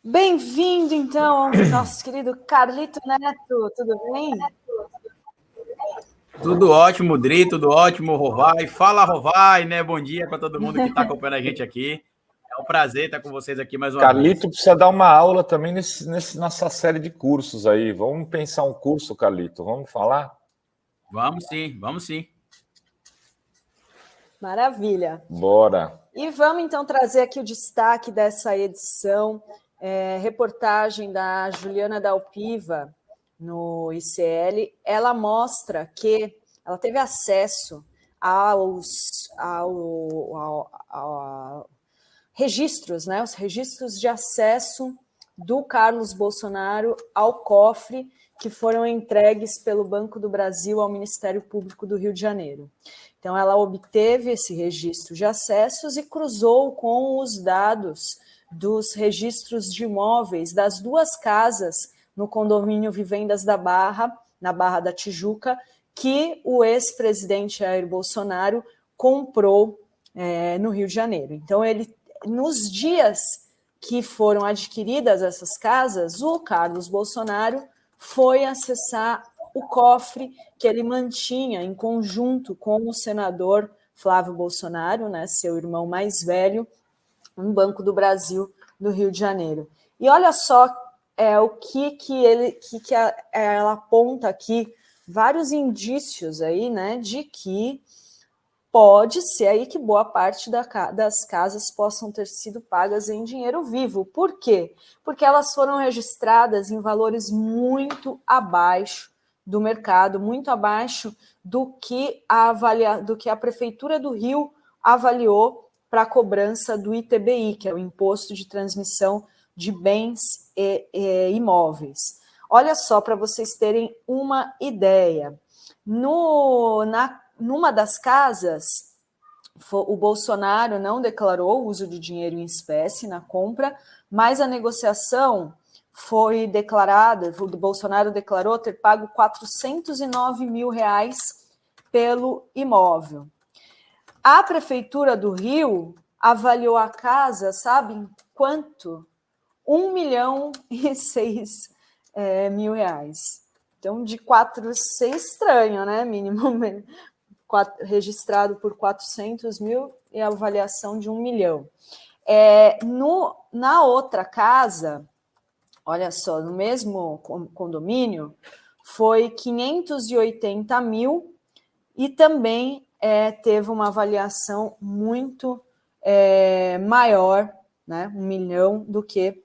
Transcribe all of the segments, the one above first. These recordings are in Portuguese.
Bem-vindo, então, ao nosso querido Carlito Neto. Tudo bem? Tudo ótimo, Dri, tudo ótimo, Rovai. Fala, Rovai, né? Bom dia para todo mundo que está acompanhando a gente aqui. É um prazer estar com vocês aqui mais uma vez. Carlito precisa dar uma aula também nessa série de cursos aí. Vamos pensar um curso, Carlito? Vamos falar? Vamos sim, vamos sim. Maravilha. Bora. E vamos, então, trazer aqui o destaque dessa edição, reportagem da Juliana Dalpiva, no ICL. Ela mostra que ela teve acesso aos registros, né? Os registros de acesso do Carlos Bolsonaro ao cofre que foram entregues pelo Banco do Brasil ao Ministério Público do Rio de Janeiro. Então, ela obteve esse registro de acessos e cruzou com os dados dos registros de imóveis das duas casas no condomínio Vivendas da Barra, na Barra da Tijuca, que o ex-presidente Jair Bolsonaro comprou no Rio de Janeiro. Então, ele, nos dias que foram adquiridas essas casas, o Carlos Bolsonaro foi acessar o cofre que ele mantinha em conjunto com o senador Flávio Bolsonaro, né, seu irmão mais velho, no Banco do Brasil do Rio de Janeiro. E olha só o que ela aponta aqui, vários indícios aí, né, de que pode ser aí que boa parte das casas possam ter sido pagas em dinheiro vivo. Por quê? Porque elas foram registradas em valores muito abaixo do mercado, muito abaixo do que a Prefeitura do Rio avaliou para a cobrança do ITBI, que é o Imposto de Transmissão de Bens e Imóveis. Olha só, para vocês terem uma ideia, numa das casas, o Bolsonaro não declarou o uso de dinheiro em espécie na compra, mas a negociação foi declarada, o Bolsonaro declarou ter pago R$409 mil pelo imóvel. A Prefeitura do Rio avaliou a casa, sabe quanto? R$1.006.000. Então, de 400, estranho, né? Mínimo registrado por 400 mil e a avaliação de 1 milhão. Na outra casa, olha só, no mesmo condomínio, foi 580 mil e também teve uma avaliação muito maior, né? 1 milhão do que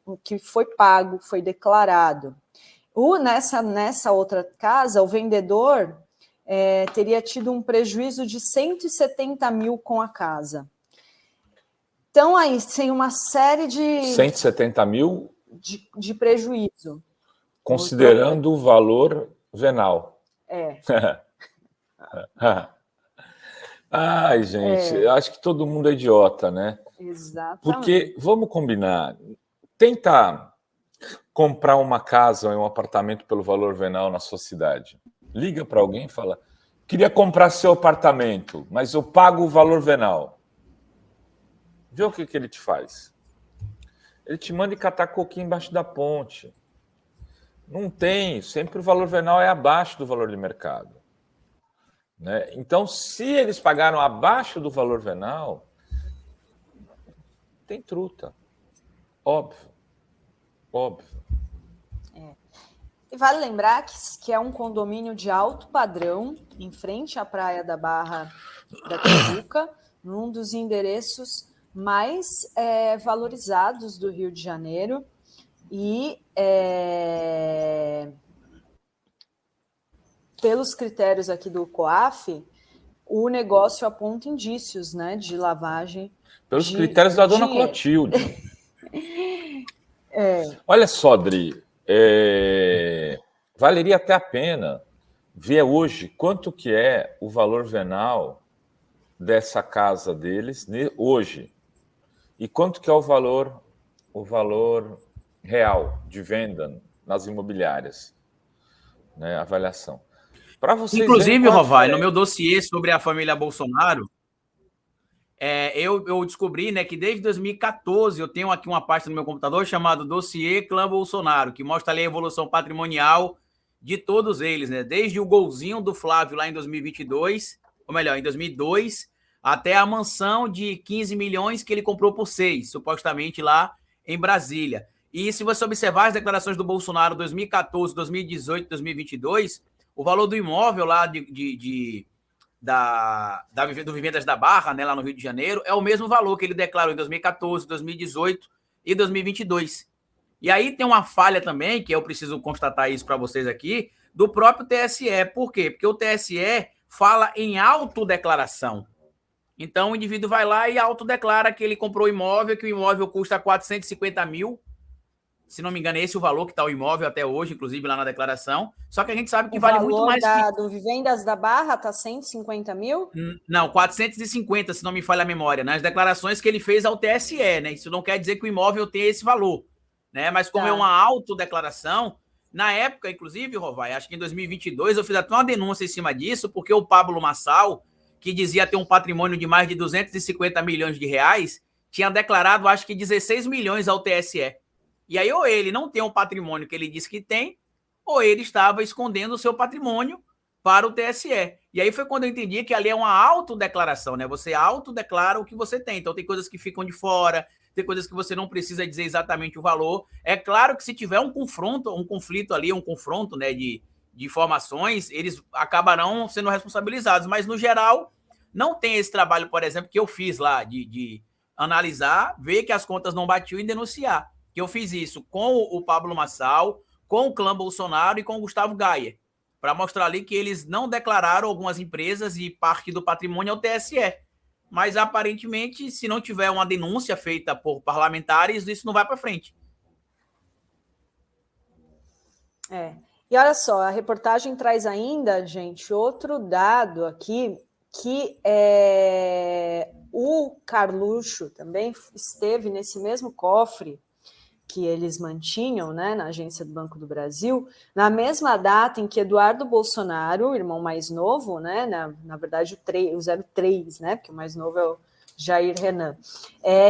o que foi pago, foi declarado. Nessa outra casa, o vendedor teria tido um prejuízo de 170 mil com a casa. Então, aí tem uma série de... 170 mil? De prejuízo. Considerando o valor venal. Ai, gente, acho que todo mundo é idiota, né? Exatamente. Porque, vamos combinar, tenta comprar uma casa ou um apartamento pelo valor venal na sua cidade. Liga para alguém e fala, queria comprar seu apartamento, mas eu pago o valor venal. Vê o que ele te faz. Ele te manda catar coquinho embaixo da ponte. Não tem, sempre o valor venal é abaixo do valor de mercado. Né? Então, se eles pagaram abaixo do valor venal, tem truta. Óbvio. E vale lembrar que é um condomínio de alto padrão, em frente à Praia da Barra da Tijuca, num dos endereços mais valorizados do Rio de Janeiro. E pelos critérios aqui do COAF, o negócio aponta indícios, né, de lavagem. Pelos critérios da dona Clotilde. Olha só, Dri, valeria até a pena ver hoje quanto que é o valor venal dessa casa deles hoje e quanto que é o valor real de venda nas imobiliárias, né? Avaliação. Inclusive, Rovai, no meu dossiê sobre a família Bolsonaro, eu descobri, né, que desde 2014 eu tenho aqui uma pasta no meu computador chamada Dossiê Clã Bolsonaro, que mostra ali a evolução patrimonial de todos eles, né? Desde o golzinho do Flávio lá em 2022, ou melhor, em 2002, até a mansão de 15 milhões que ele comprou por 6, supostamente lá em Brasília. E se você observar as declarações do Bolsonaro 2014, 2018, 2022, o valor do imóvel lá do Vivendas da Barra, né, lá no Rio de Janeiro, é o mesmo valor que ele declarou em 2014, 2018 e 2022. E aí tem uma falha também, que eu preciso constatar isso para vocês aqui, do próprio TSE. Por quê? Porque o TSE fala em autodeclaração. Então o indivíduo vai lá e autodeclara que ele comprou imóvel, que o imóvel custa 450 mil. Se não me engano, é esse o valor que está o imóvel até hoje, inclusive lá na declaração. Só que a gente sabe que vale muito mais. O valor do Vivendas da Barra está 150 mil? Não, 450, se não me falha a memória, nas declarações que ele fez ao TSE, né? Isso não quer dizer que o imóvel tem esse valor, né? Mas como é uma autodeclaração, na época, inclusive, Rovai, acho que em 2022, eu fiz até uma denúncia em cima disso, porque o Pablo Massal, que dizia ter um patrimônio de mais de 250 milhões de reais, tinha declarado, acho que 16 milhões ao TSE. E aí, ou ele não tem um patrimônio que ele disse que tem, ou ele estava escondendo o seu patrimônio para o TSE. E aí foi quando eu entendi que ali é uma autodeclaração, né? Você autodeclara o que você tem. Então tem coisas que ficam de fora, tem coisas que você não precisa dizer exatamente o valor. É claro que se tiver um conflito ali, um confronto, né, de informações, eles acabarão sendo responsabilizados. Mas, no geral, não tem esse trabalho, por exemplo, que eu fiz lá de analisar, ver que as contas não batiam e denunciar. Que eu fiz isso com o Pablo Massal, com o clã Bolsonaro e com o Gustavo Gayer, para mostrar ali que eles não declararam algumas empresas e parte do patrimônio ao TSE. Mas, aparentemente, se não tiver uma denúncia feita por parlamentares, isso não vai para frente. E olha só, a reportagem traz ainda, gente, outro dado aqui, que o Carluxo também esteve nesse mesmo cofre que eles mantinham, né, na agência do Banco do Brasil, na mesma data em que Eduardo Bolsonaro, o irmão mais novo, né, na verdade o 03, né, porque o mais novo é o Jair Renan,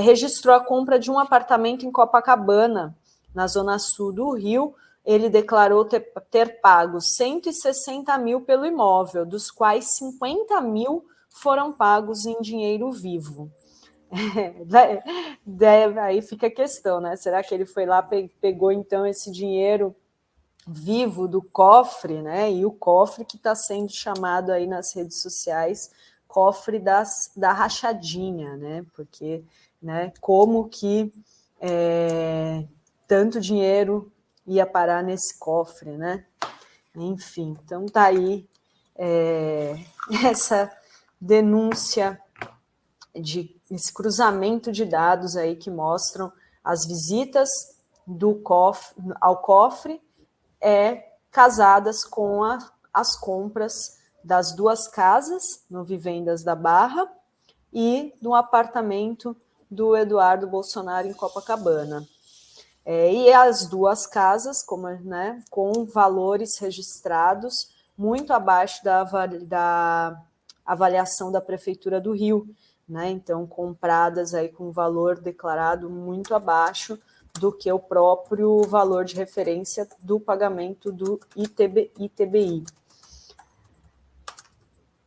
registrou a compra de um apartamento em Copacabana, na zona sul do Rio. Ele declarou ter pago 160 mil pelo imóvel, dos quais 50 mil foram pagos em dinheiro vivo. Aí fica a questão, né? Será que ele foi lá, pegou então esse dinheiro vivo do cofre, né? E o cofre que está sendo chamado aí nas redes sociais, cofre da rachadinha, né? Porque, né, como que tanto dinheiro ia parar nesse cofre, né? Enfim, então tá aí essa denúncia esse cruzamento de dados aí que mostram as visitas ao cofre casadas com as compras das duas casas no Vivendas da Barra e no apartamento do Eduardo Bolsonaro em Copacabana. E as duas casas, né, com valores registrados muito abaixo da avaliação da Prefeitura do Rio, né? Então, compradas aí com valor declarado muito abaixo do que o próprio valor de referência do pagamento do ITBI.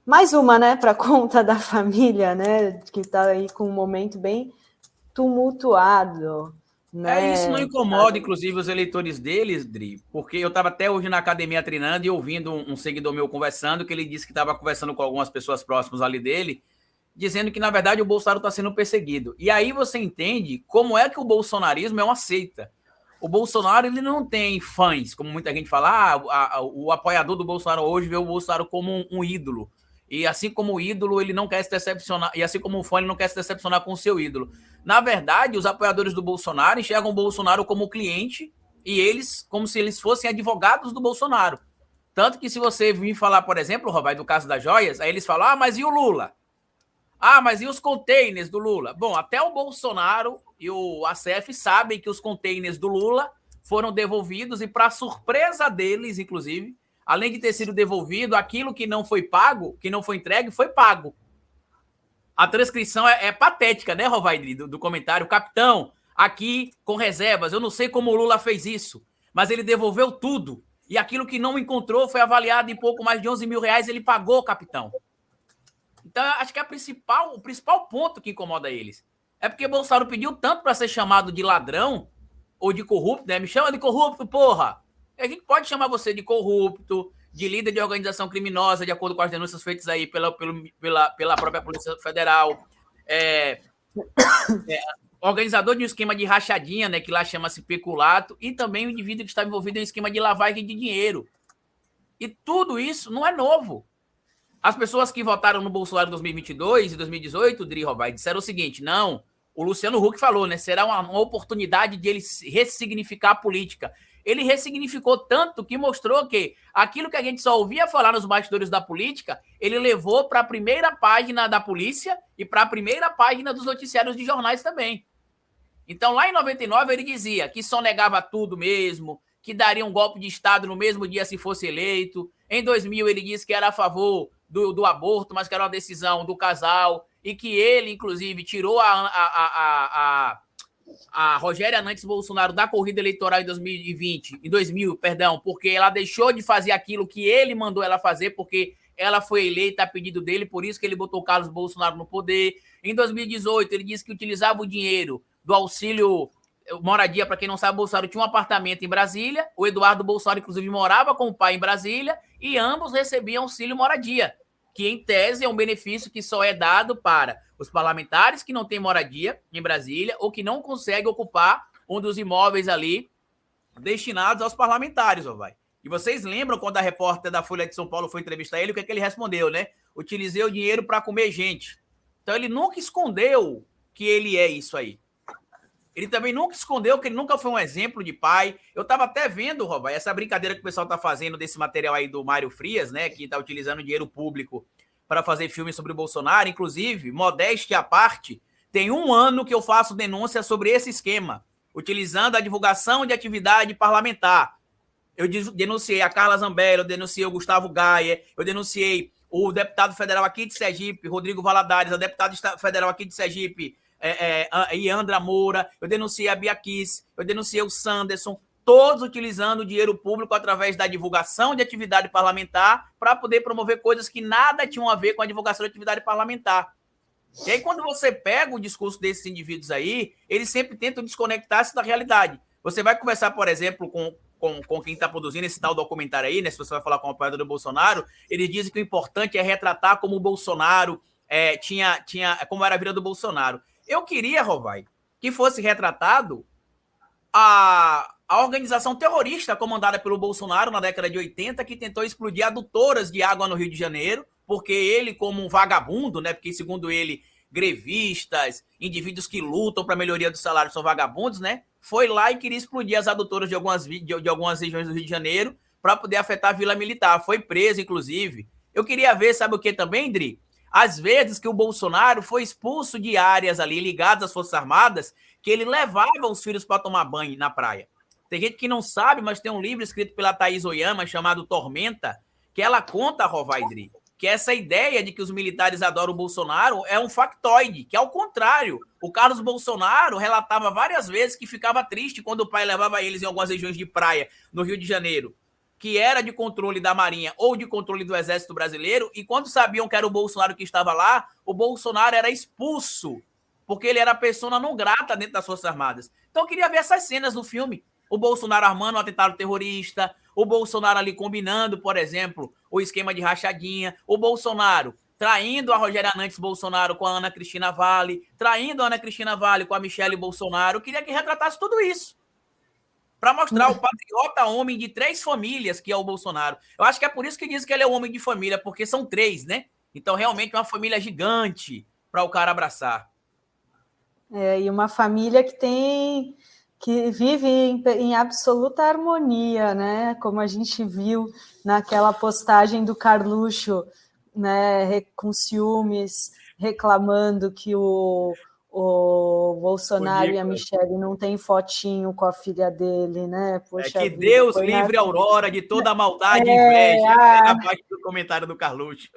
Mais uma, né, para conta da família, né, que está aí com um momento bem tumultuado. Né? Isso não incomoda, inclusive, os eleitores deles, Dri, porque eu estava até hoje na academia treinando e ouvindo um seguidor meu conversando, que ele disse que estava conversando com algumas pessoas próximas ali dele, dizendo que, na verdade, o Bolsonaro está sendo perseguido. E aí você entende como é que o bolsonarismo é uma seita. O Bolsonaro, ele não tem fãs, como muita gente fala, o apoiador do Bolsonaro hoje vê o Bolsonaro como um ídolo. E assim como o ídolo, ele não quer se decepcionar, e assim como o fã, ele não quer se decepcionar com o seu ídolo. Na verdade, os apoiadores do Bolsonaro enxergam o Bolsonaro como cliente e eles como se eles fossem advogados do Bolsonaro. Tanto que se você vir falar, por exemplo, Rovai, do caso das joias, aí eles falam, mas e o Lula? Mas e os containers do Lula? Bom, até o Bolsonaro e o ACF sabem que os containers do Lula foram devolvidos e, para surpresa deles, inclusive, além de ter sido devolvido, aquilo que não foi pago, que não foi entregue, foi pago. A transcrição é patética, né, Rovaidri, do comentário. Capitão, aqui com reservas, eu não sei como o Lula fez isso, mas ele devolveu tudo. E aquilo que não encontrou foi avaliado em pouco mais de 11 mil reais, ele pagou, capitão. Então, acho que o principal ponto que incomoda eles é porque Bolsonaro pediu tanto para ser chamado de ladrão ou de corrupto, né? Me chama de corrupto, porra! A gente pode chamar você de corrupto, de líder de organização criminosa, de acordo com as denúncias feitas aí pela própria Polícia Federal. Organizador de um esquema de rachadinha, né, que lá chama-se peculato, e também o indivíduo que está envolvido em um esquema de lavagem de dinheiro. E tudo isso não é novo. As pessoas que votaram no Bolsonaro em 2022 e 2018, Dri Robai, disseram o seguinte: não, o Luciano Huck falou, né, será uma oportunidade de ele ressignificar a política. Ele ressignificou tanto que mostrou que aquilo que a gente só ouvia falar nos bastidores da política, ele levou para a primeira página da polícia e para a primeira página dos noticiários de jornais também. Então, lá em 99, ele dizia que só negava tudo mesmo, que daria um golpe de Estado no mesmo dia se fosse eleito. Em 2000, ele disse que era a favor do aborto, mas que era uma decisão do casal, e que ele, inclusive, tirou a Rogéria Nantes Bolsonaro da corrida eleitoral em 2000, porque ela deixou de fazer aquilo que ele mandou ela fazer, porque ela foi eleita a pedido dele, por isso que ele botou Carlos Bolsonaro no poder. Em 2018, ele disse que utilizava o dinheiro do auxílio moradia. Para quem não sabe, Bolsonaro tinha um apartamento em Brasília, o Eduardo Bolsonaro, inclusive, morava com o pai em Brasília, e ambos recebiam auxílio moradia, que, em tese, é um benefício que só é dado para os parlamentares que não têm moradia em Brasília ou que não conseguem ocupar um dos imóveis ali destinados aos parlamentares, ó, vai. E vocês lembram quando a repórter da Folha de São Paulo foi entrevistar ele, o que é que ele respondeu, né? Utilizei o dinheiro para comer gente. Então, ele nunca escondeu que ele é isso aí. Ele também nunca escondeu que ele nunca foi um exemplo de pai. Eu estava até vendo, Robai, essa brincadeira que o pessoal está fazendo desse material aí do Mário Frias, né, que está utilizando dinheiro público para fazer filmes sobre o Bolsonaro. Inclusive, modéstia à parte, tem 1 ano que eu faço denúncia sobre esse esquema, utilizando a divulgação de atividade parlamentar. Eu denunciei a Carla Zambelli, eu denunciei o Gustavo Gaia, eu denunciei o deputado federal aqui de Sergipe, Rodrigo Valadares, o deputado federal aqui de Sergipe, Iandra Moura, eu denunciei a Bia Kiss, eu denunciei o Sanderson, todos utilizando o dinheiro público através da divulgação de atividade parlamentar para poder promover coisas que nada tinham a ver com a divulgação de atividade parlamentar. E aí, quando você pega o discurso desses indivíduos aí, eles sempre tentam desconectar-se da realidade. Você vai conversar, por exemplo, com quem está produzindo esse tal documentário aí, né? Se você vai falar com o apoiador do Bolsonaro, eles dizem que o importante é retratar como o Bolsonaro como era a vida do Bolsonaro. Eu queria, Rovai, que fosse retratado a organização terrorista comandada pelo Bolsonaro na década de 80, que tentou explodir adutoras de água no Rio de Janeiro, porque ele, como um vagabundo, né? Porque, segundo ele, grevistas, indivíduos que lutam para a melhoria do salário são vagabundos, né? Foi lá e queria explodir as adutoras de algumas regiões do Rio de Janeiro para poder afetar a Vila Militar. Foi preso, inclusive. Eu queria ver, sabe o que também, Dri? Às vezes que o Bolsonaro foi expulso de áreas ali ligadas às Forças Armadas, que ele levava os filhos para tomar banho na praia. Tem gente que não sabe, mas tem um livro escrito pela Thaís Oyama chamado Tormenta, que ela conta, Rovaidri, que essa ideia de que os militares adoram o Bolsonaro é um factoide, que, ao contrário, o Carlos Bolsonaro relatava várias vezes que ficava triste quando o pai levava eles em algumas regiões de praia no Rio de Janeiro, que era de controle da Marinha ou de controle do Exército Brasileiro, e quando sabiam que era o Bolsonaro que estava lá, o Bolsonaro era expulso, porque ele era persona não grata dentro das Forças Armadas. Então eu queria ver essas cenas no filme. O Bolsonaro armando um atentado terrorista, o Bolsonaro ali combinando, por exemplo, o esquema de rachadinha, o Bolsonaro traindo a Rogéria Nantes Bolsonaro com a Ana Cristina Vale, traindo a Ana Cristina Vale com a Michele Bolsonaro. Eu queria que retratasse tudo isso, para mostrar o patriota homem de 3 famílias que é o Bolsonaro. Eu acho que é por isso que diz que ele é um homem de família, porque são 3, né? Então, realmente, uma família gigante para o cara abraçar. E uma família que vive em absoluta harmonia, né? Como a gente viu naquela postagem do Carluxo, né? Com ciúmes, reclamando que o o Bolsonaro e a Michelle não tem fotinho com a filha dele, né? Poxa que vida, Deus livre a Aurora de toda a maldade e inveja. Na parte do comentário do Carluxo.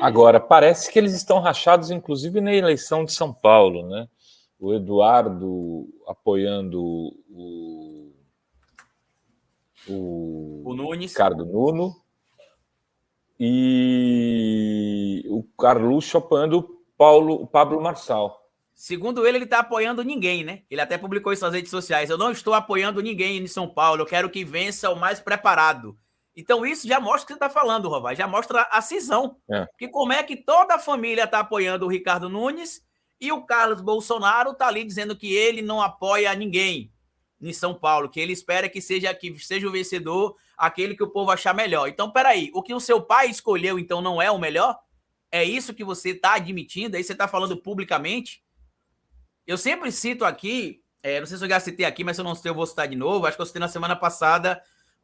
Agora, parece que eles estão rachados, inclusive, na eleição de São Paulo, né? O Eduardo apoiando o Nunes. Ricardo Nuno e o Carluxo apoiando o Pablo Marçal. Segundo ele está apoiando ninguém, né? Ele até publicou isso nas redes sociais. Eu não estou apoiando ninguém em São Paulo, eu quero que vença o mais preparado. Então isso já mostra o que você está falando, Rovai, já mostra a cisão. Porque como é que toda a família está apoiando o Ricardo Nunes e o Carlos Bolsonaro está ali dizendo que ele não apoia ninguém em São Paulo, que ele espera que seja o vencedor, aquele que o povo achar melhor. Então, peraí, o que o seu pai escolheu, então, não é o melhor? É isso que você está admitindo? Aí você está falando publicamente? Eu sempre cito aqui, não sei se eu já citei aqui, mas se eu não citei, eu vou citar de novo. Acho que eu citei na semana passada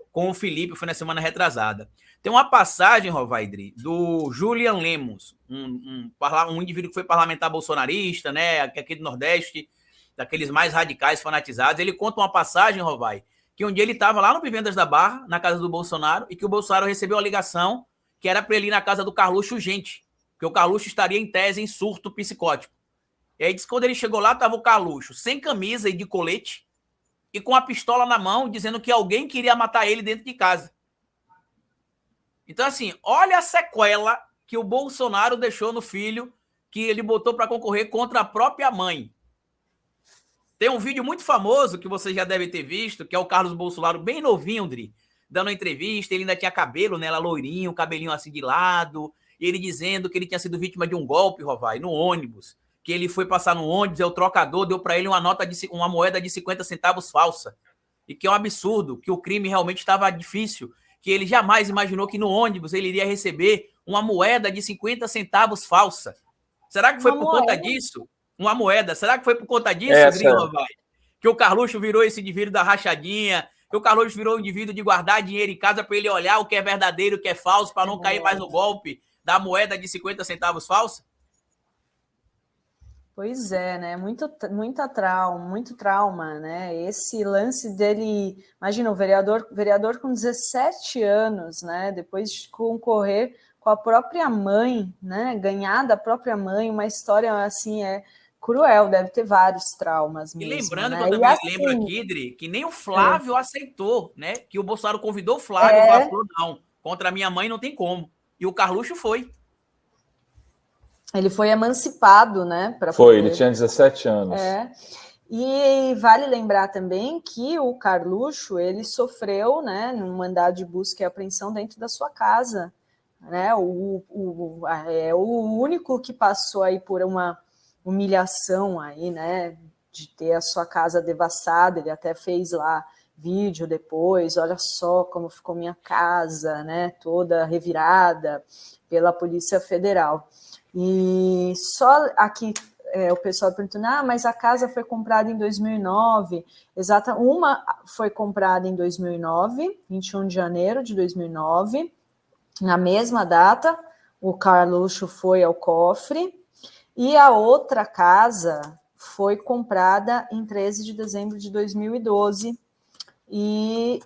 com o Felipe, foi na semana retrasada. Tem uma passagem, Rovaidri, do Julian Lemos, um indivíduo que foi parlamentar bolsonarista, né, aqui do Nordeste, daqueles mais radicais, fanatizados. Ele conta uma passagem, Rovai, que um dia ele estava lá no Vivendas da Barra, na casa do Bolsonaro, e que o Bolsonaro recebeu uma ligação que era para ele ir na casa do Carluxo urgente, que o Carluxo estaria em tese em surto psicótico. E aí diz que quando ele chegou lá, estava o Carluxo sem camisa e de colete e com a pistola na mão, dizendo que alguém queria matar ele dentro de casa. Então, assim, olha a sequela que o Bolsonaro deixou no filho, que ele botou para concorrer contra a própria mãe. Tem um vídeo muito famoso que você já deve ter visto, que é o Carlos Bolsonaro, bem novinho, Dri, dando uma entrevista. Ele ainda tinha cabelo, né? Ela loirinho, cabelinho assim de lado, e ele dizendo que ele tinha sido vítima de um golpe, Rovai, no ônibus, que ele foi passar no ônibus, o trocador deu para ele uma moeda de 50 centavos falsa, e que é um absurdo, que o crime realmente estava difícil, que ele jamais imaginou que no ônibus ele iria receber uma moeda de 50 centavos falsa. Será que foi por conta disso? Uma moeda. Será que foi por conta disso, Grilo, vai? Que o Carluxo virou esse indivíduo da rachadinha, que o Carluxo virou um indivíduo de guardar dinheiro em casa para ele olhar o que é verdadeiro, o que é falso, para não cair mais no golpe da moeda de 50 centavos falsa? Pois é, né? Muito trauma, né? Esse lance dele, imagina, o vereador com 17 anos, né? Depois de concorrer com a própria mãe, né? Ganhar da própria mãe, uma história assim cruel, deve ter vários traumas mesmo. E lembrando, né? que eu também lembro aqui, Dri, que nem o Flávio aceitou, né? Que o Bolsonaro convidou o Flávio, o Flávio falou, não, contra a minha mãe não tem como. E o Carluxo foi. Ele foi emancipado, né? Ele tinha 17 anos. E vale lembrar também que o Carluxo, ele sofreu, né, num mandado de busca e apreensão dentro da sua casa, né? O único que passou aí por uma humilhação aí, né, de ter a sua casa devastada. Ele até fez lá vídeo depois, olha só como ficou minha casa, né, toda revirada pela Polícia Federal. E só aqui o pessoal perguntando, mas a casa foi comprada em 2009. Uma foi comprada em 2009, 21 de janeiro de 2009. Na mesma data, o Carluxo foi ao cofre. E a outra casa foi comprada em 13 de dezembro de 2012. E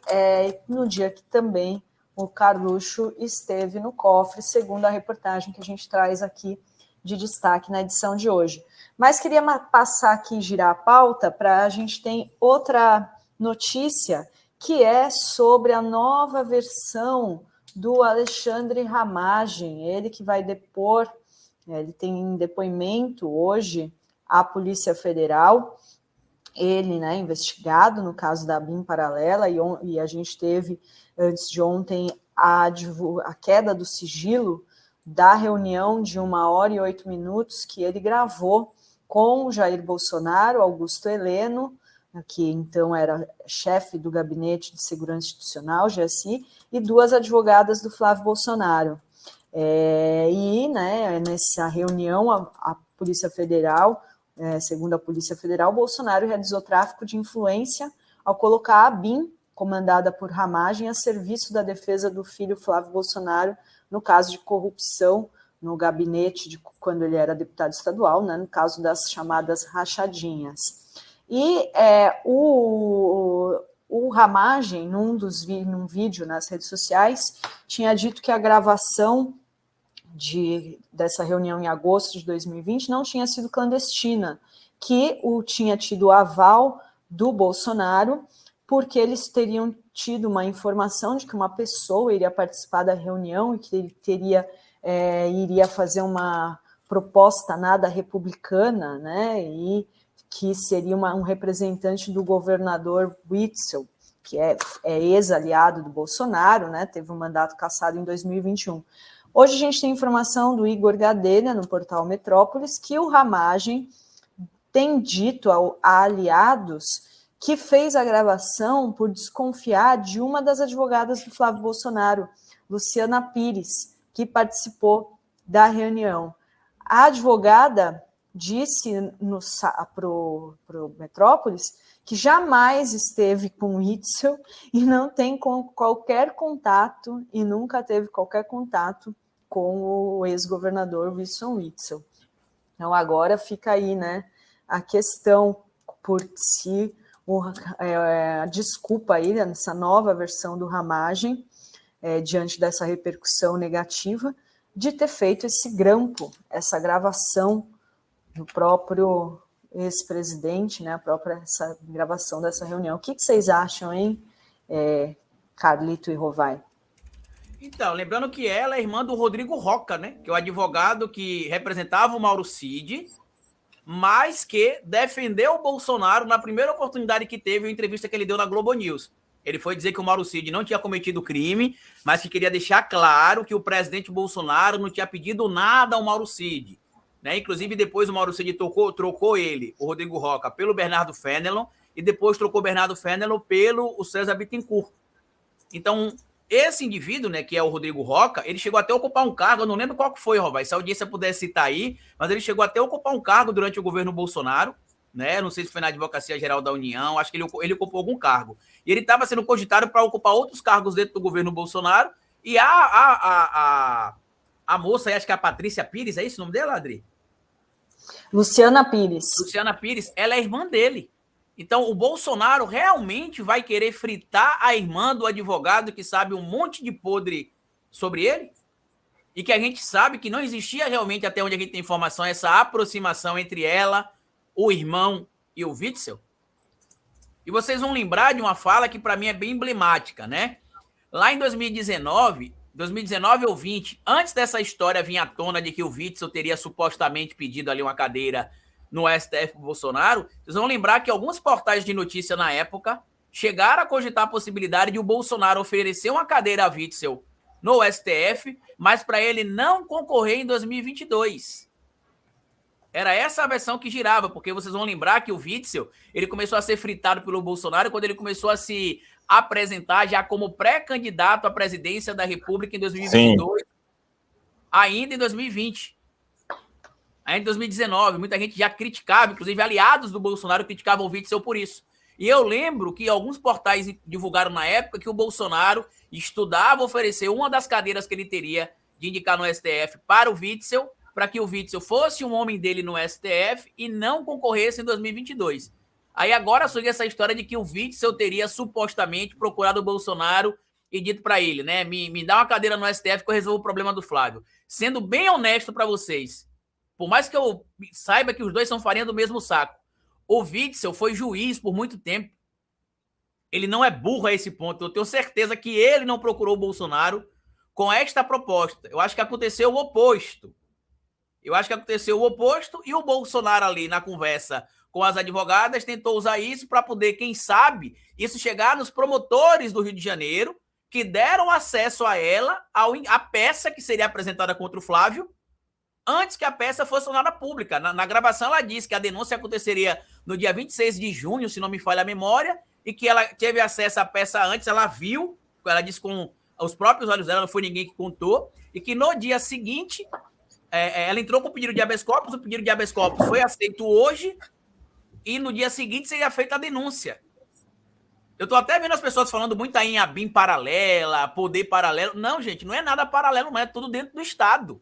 no dia que também o Carluxo esteve no cofre, segundo a reportagem que a gente traz aqui de destaque na edição de hoje. Mas queria passar aqui, girar a pauta, para a gente ter outra notícia, que é sobre a nova versão do Alexandre Ramagem, ele que vai depor, ele tem depoimento hoje à Polícia Federal, ele, né, investigado no caso da BIM Paralela, e a gente teve, antes de ontem, a queda do sigilo da reunião de 1h08 que ele gravou com Jair Bolsonaro, Augusto Heleno, que então era chefe do Gabinete de Segurança Institucional, GSI, e duas advogadas do Flávio Bolsonaro. Né, nessa reunião, a Polícia Federal, segundo a Polícia Federal, Bolsonaro realizou tráfico de influência ao colocar a BIM, comandada por Ramagem, a serviço da defesa do filho Flávio Bolsonaro, no caso de corrupção no gabinete quando ele era deputado estadual, né, no caso das chamadas rachadinhas. E o Ramagem, num vídeo nas redes sociais, tinha dito que a gravação dessa reunião em agosto de 2020 não tinha sido clandestina, que tinha tido o aval do Bolsonaro, porque eles teriam tido uma informação de que uma pessoa iria participar da reunião e que ele iria fazer uma proposta nada republicana, né, e que seria um representante do governador Witzel, que é ex-aliado do Bolsonaro, né, teve um mandato cassado em 2021. Hoje a gente tem informação do Igor Gadelha, no portal Metrópolis, que o Ramagem tem dito a aliados que fez a gravação por desconfiar de uma das advogadas do Flávio Bolsonaro, Luciana Pires, que participou da reunião. A advogada disse para o Metrópolis que jamais esteve com Witzel e não tem qualquer contato e nunca teve qualquer contato com o ex-governador Wilson Witzel. Então agora fica aí, né, a questão por si, a desculpa aí nessa nova versão do Ramagem, diante dessa repercussão negativa, de ter feito esse grampo, essa gravação do próprio ex-presidente, né, essa gravação dessa reunião. O que vocês acham, hein, Carlito e Rovai? Então, lembrando que ela é irmã do Rodrigo Roca, né, que é o advogado que representava o Mauro Cid, mas que defendeu o Bolsonaro na primeira oportunidade que teve, uma entrevista que ele deu na Globo News. Ele foi dizer que o Mauro Cid não tinha cometido crime, mas que queria deixar claro que o presidente Bolsonaro não tinha pedido nada ao Mauro Cid. Né? Inclusive, depois o Mauro Cid trocou ele, o Rodrigo Roca, pelo Bernardo Fenelon, e depois trocou o Bernardo Fenelon pelo César Bittencourt. Então, esse indivíduo, né, que é o Rodrigo Roca, ele chegou até a ocupar um cargo, eu não lembro qual que foi, Rovai, se a audiência pudesse citar aí, mas ele chegou até a ocupar um cargo durante o governo Bolsonaro, né? Não sei se foi na Advocacia Geral da União, acho que ele ocupou algum cargo. E ele estava sendo cogitado para ocupar outros cargos dentro do governo Bolsonaro, e a moça aí, acho que é a Patrícia Pires, é isso o nome dela, Adri? Luciana Pires. Luciana Pires, ela é irmã dele. Então, o Bolsonaro realmente vai querer fritar a irmã do advogado que sabe um monte de podre sobre ele? E que a gente sabe que não existia realmente, até onde a gente tem informação, essa aproximação entre ela, o irmão e o Witzel? E vocês vão lembrar de uma fala que para mim é bem emblemática, né? Lá em 2019 ou 20, antes dessa história vir à tona de que o Witzel teria supostamente pedido ali uma cadeira no STF pro Bolsonaro, vocês vão lembrar que alguns portais de notícia na época chegaram a cogitar a possibilidade de o Bolsonaro oferecer uma cadeira a Witzel no STF, mas para ele não concorrer em 2022. Era essa a versão que girava, porque vocês vão lembrar que o Witzel, ele começou a ser fritado pelo Bolsonaro quando ele começou a se apresentar já como pré-candidato à presidência da República em 2022, sim, ainda em 2020. Ainda em 2019, muita gente já criticava, inclusive aliados do Bolsonaro criticavam o Witzel por isso. E eu lembro que alguns portais divulgaram na época que o Bolsonaro estudava oferecer uma das cadeiras que ele teria de indicar no STF para o Witzel, para que o Witzel fosse um homem dele no STF e não concorresse em 2022. Aí agora surge essa história de que o Witzel teria supostamente procurado o Bolsonaro e dito para ele, né, me dá uma cadeira no STF que eu resolvo o problema do Flávio. Sendo bem honesto para vocês, por mais que eu saiba que os dois são farinha do mesmo saco, o Witzel foi juiz por muito tempo. Ele não é burro a esse ponto. Eu tenho certeza que ele não procurou o Bolsonaro com esta proposta. Eu acho que aconteceu o oposto. E o Bolsonaro ali na conversa com as advogadas tentou usar isso para poder, quem sabe, isso chegar nos promotores do Rio de Janeiro, que deram acesso a ela, à peça que seria apresentada contra o Flávio, antes que a peça fosse tornada pública. Na gravação ela disse que a denúncia aconteceria no dia 26 de junho, se não me falha a memória, e que ela teve acesso à peça antes, ela viu, ela disse com os próprios olhos dela, não foi ninguém que contou, e que no dia seguinte ela entrou com o pedido de habeas corpus, o pedido de habeas corpus foi aceito hoje, e no dia seguinte seria feita a denúncia. Eu tô até vendo as pessoas falando muito aí em ABIN paralela, poder paralelo. Não, gente, não é nada paralelo, não é tudo dentro do Estado.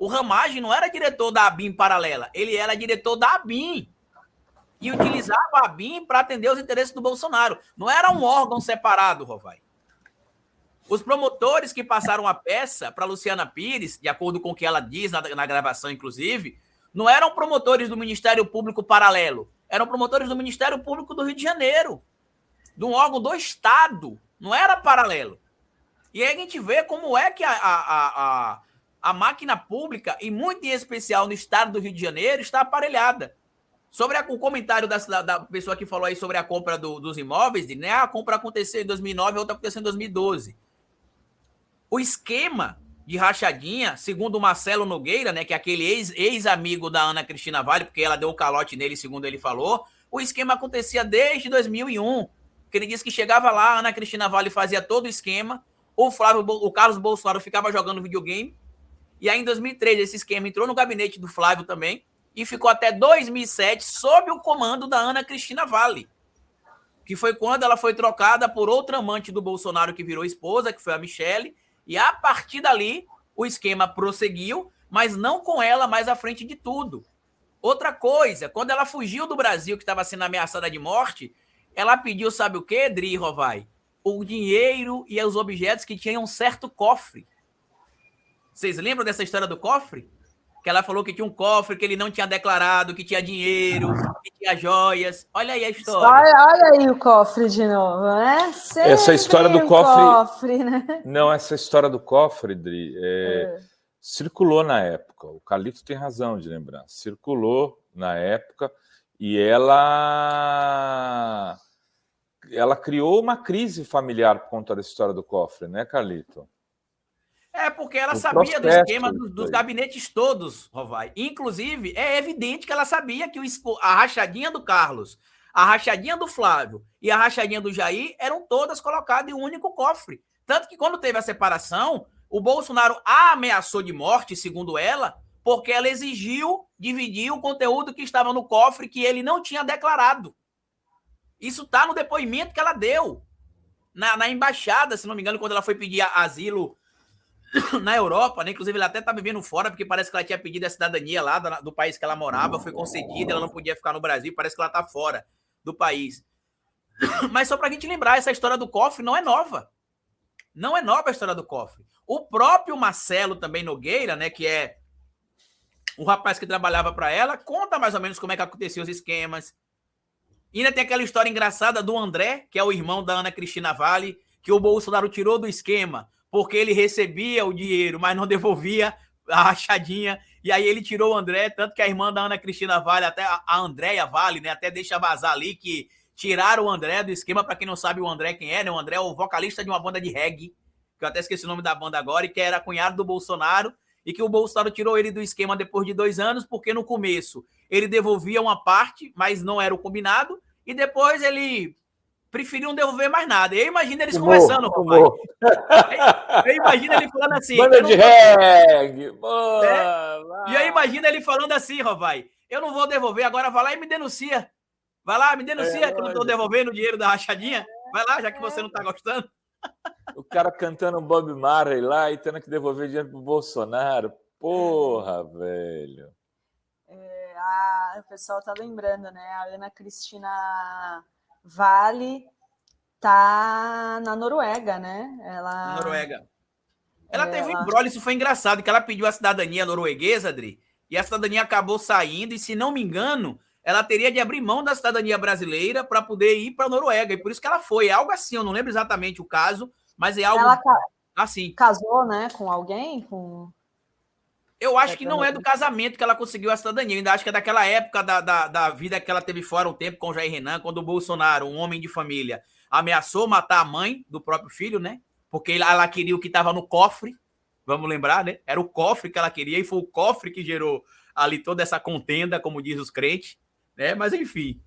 O Ramage não era diretor da ABIN paralela, ele era diretor da ABIN. E utilizava a ABIN para atender os interesses do Bolsonaro. Não era um órgão separado, Rovai. Os promotores que passaram a peça para Luciana Pires, de acordo com o que ela diz na gravação, inclusive, não eram promotores do Ministério Público paralelo, eram promotores do Ministério Público do Rio de Janeiro, de um órgão do Estado, não era paralelo. E aí a gente vê como é que a máquina pública, e muito em especial no Estado do Rio de Janeiro, está aparelhada. Sobre o comentário da pessoa que falou aí sobre a compra dos imóveis, né? A compra aconteceu em 2009, a outra aconteceu em 2012. O esquema de rachadinha, segundo o Marcelo Nogueira, né, que é aquele ex-amigo da Ana Cristina Vale, porque ela deu o calote nele, segundo ele falou, o esquema acontecia desde 2001, que ele disse que chegava lá, a Ana Cristina Vale fazia todo o esquema, o Carlos Bolsonaro ficava jogando videogame, e aí em 2003 esse esquema entrou no gabinete do Flávio também, e ficou até 2007 sob o comando da Ana Cristina Vale, que foi quando ela foi trocada por outra amante do Bolsonaro que virou esposa, que foi a Michele, e a partir dali o esquema prosseguiu, mas não com ela mais à frente de tudo. Outra coisa, quando ela fugiu do Brasil, que estava sendo ameaçada de morte, ela pediu, sabe o quê, Dri Rovai? O dinheiro e os objetos que tinham um certo cofre. Vocês lembram dessa história do cofre? Que ela falou que tinha um cofre, que ele não tinha declarado, que tinha dinheiro, que tinha joias. Olha aí a história. Olha aí o cofre de novo, né? Sempre essa história do cofre, né? Não, essa história do cofre, Dri, circulou na época. O Calito tem razão de lembrar. Circulou na época e ela criou uma crise familiar por conta da história do cofre, né, Calito? Porque ela sabia do esquema dos gabinetes todos, Rovai. Inclusive, é evidente que ela sabia que a rachadinha do Carlos, a rachadinha do Flávio e a rachadinha do Jair eram todas colocadas em um único cofre. Tanto que quando teve a separação, o Bolsonaro a ameaçou de morte, segundo ela, porque ela exigiu dividir o conteúdo que estava no cofre que ele não tinha declarado. Isso está no depoimento que ela deu na embaixada, se não me engano, quando ela foi pedir asilo na Europa, né? Inclusive ela até tá vivendo fora, porque parece que ela tinha pedido a cidadania lá do país que ela morava, foi concedida, ela não podia ficar no Brasil, parece que ela tá fora do país. Mas só pra gente lembrar, essa história do cofre não é nova. Não é nova a história do cofre. O próprio Marcelo também Nogueira, né, que é o rapaz que trabalhava para ela, conta mais ou menos como é que aconteciam os esquemas. E ainda tem aquela história engraçada do André, que é o irmão da Ana Cristina Vale, que o Bolsonaro tirou do esquema porque ele recebia o dinheiro, mas não devolvia a rachadinha, e aí ele tirou o André, tanto que a irmã da Ana Cristina Vale, até a Andréia Vale, né, até deixa vazar ali que tiraram o André do esquema. Para quem não sabe o André quem é, né? O André é o vocalista de uma banda de reggae, que eu até esqueci o nome da banda agora, e que era cunhado do Bolsonaro, e que o Bolsonaro tirou ele do esquema depois de 2 anos, porque no começo ele devolvia uma parte, mas não era o combinado, e depois ele preferiu não devolver mais nada. Eu imagino eles conversando, papai. Eu imagino ele falando assim... Banda de reggae! E eu imagino ele falando assim, Rovai, eu não vou devolver, agora vai lá e me denuncia. Vai lá, me denuncia que eu não estou devolvendo o dinheiro da rachadinha. Vai lá, já que você não está gostando. O cara cantando Bob Marley lá e tendo que devolver dinheiro pro Bolsonaro. Porra, velho. O pessoal tá lembrando, né? A Ana Cristina Vale tá na Noruega, né? Na Noruega. Ela teve um embrolho, isso foi engraçado, que ela pediu a cidadania norueguesa, Adri, e a cidadania acabou saindo, e se não me engano, ela teria de abrir mão da cidadania brasileira para poder ir para a Noruega, e por isso que ela foi. É algo assim, eu não lembro exatamente o caso, mas é algo assim. Casou, né, com alguém? Eu acho que não é do casamento que ela conseguiu a cidadania. Eu ainda acho que é daquela época da vida que ela teve fora um tempo com o Jair Renan, quando o Bolsonaro, um homem de família, ameaçou matar a mãe do próprio filho, né? Porque ela queria o que estava no cofre. Vamos lembrar, né? Era o cofre que ela queria e foi o cofre que gerou ali toda essa contenda, como diz os crentes, né? Mas enfim.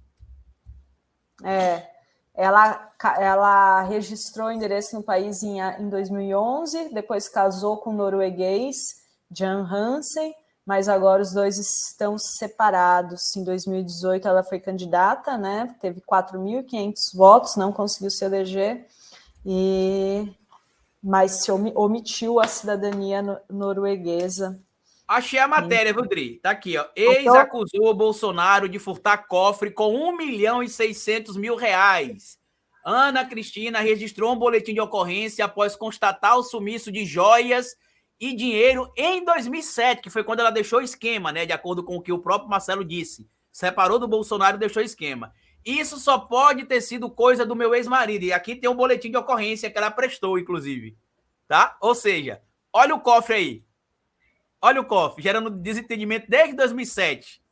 Ela registrou endereço no país em 2011, depois casou com o norueguês Jan Hansen, mas agora os dois estão separados. Em 2018 ela foi candidata, né? Teve 4.500 votos, não conseguiu se eleger, mas se omitiu a cidadania norueguesa. Achei a matéria, viu, Dri? Tá aqui, ó. Ex acusou o Bolsonaro de furtar cofre com 1.600.000 reais. Ana Cristina registrou um boletim de ocorrência após constatar o sumiço de joias e dinheiro em 2007, que foi quando ela deixou o esquema, né? De acordo com o que o próprio Marcelo disse. Separou do Bolsonaro e deixou o esquema. Isso só pode ter sido coisa do meu ex-marido. E aqui tem um boletim de ocorrência que ela prestou, inclusive. Tá? Ou seja, olha o cofre aí. Olha o cofre, gerando desentendimento desde 2007.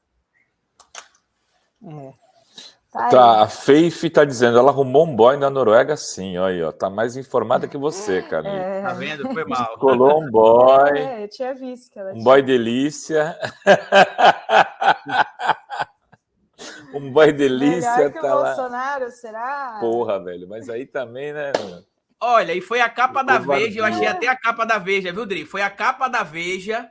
Tá, a Faith tá dizendo, ela arrumou um boy na Noruega, sim, olha aí, ó, tá mais informada que você, cara. Tá vendo? Foi mal. Colou um boy. Eu tinha visto que ela um boy delícia. Um boy delícia. Melhor que tá o lá. Bolsonaro, será? Porra, velho, mas aí também, né? Olha, e foi a capa da Veja, eu achei até a capa da Veja, viu, Dri? Foi a capa da Veja,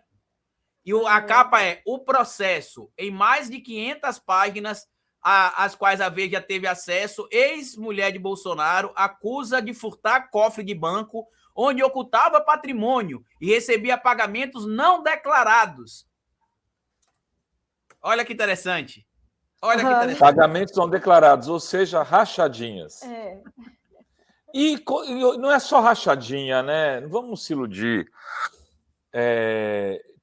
e a capa é o processo, em mais de 500 páginas, às quais a Veja teve acesso, ex-mulher de Bolsonaro acusa de furtar cofre de banco, onde ocultava patrimônio e recebia pagamentos não declarados. Olha que interessante. Olha que interessante. Pagamentos não declarados, ou seja, rachadinhas. E não é só rachadinha, né? Não vamos se iludir.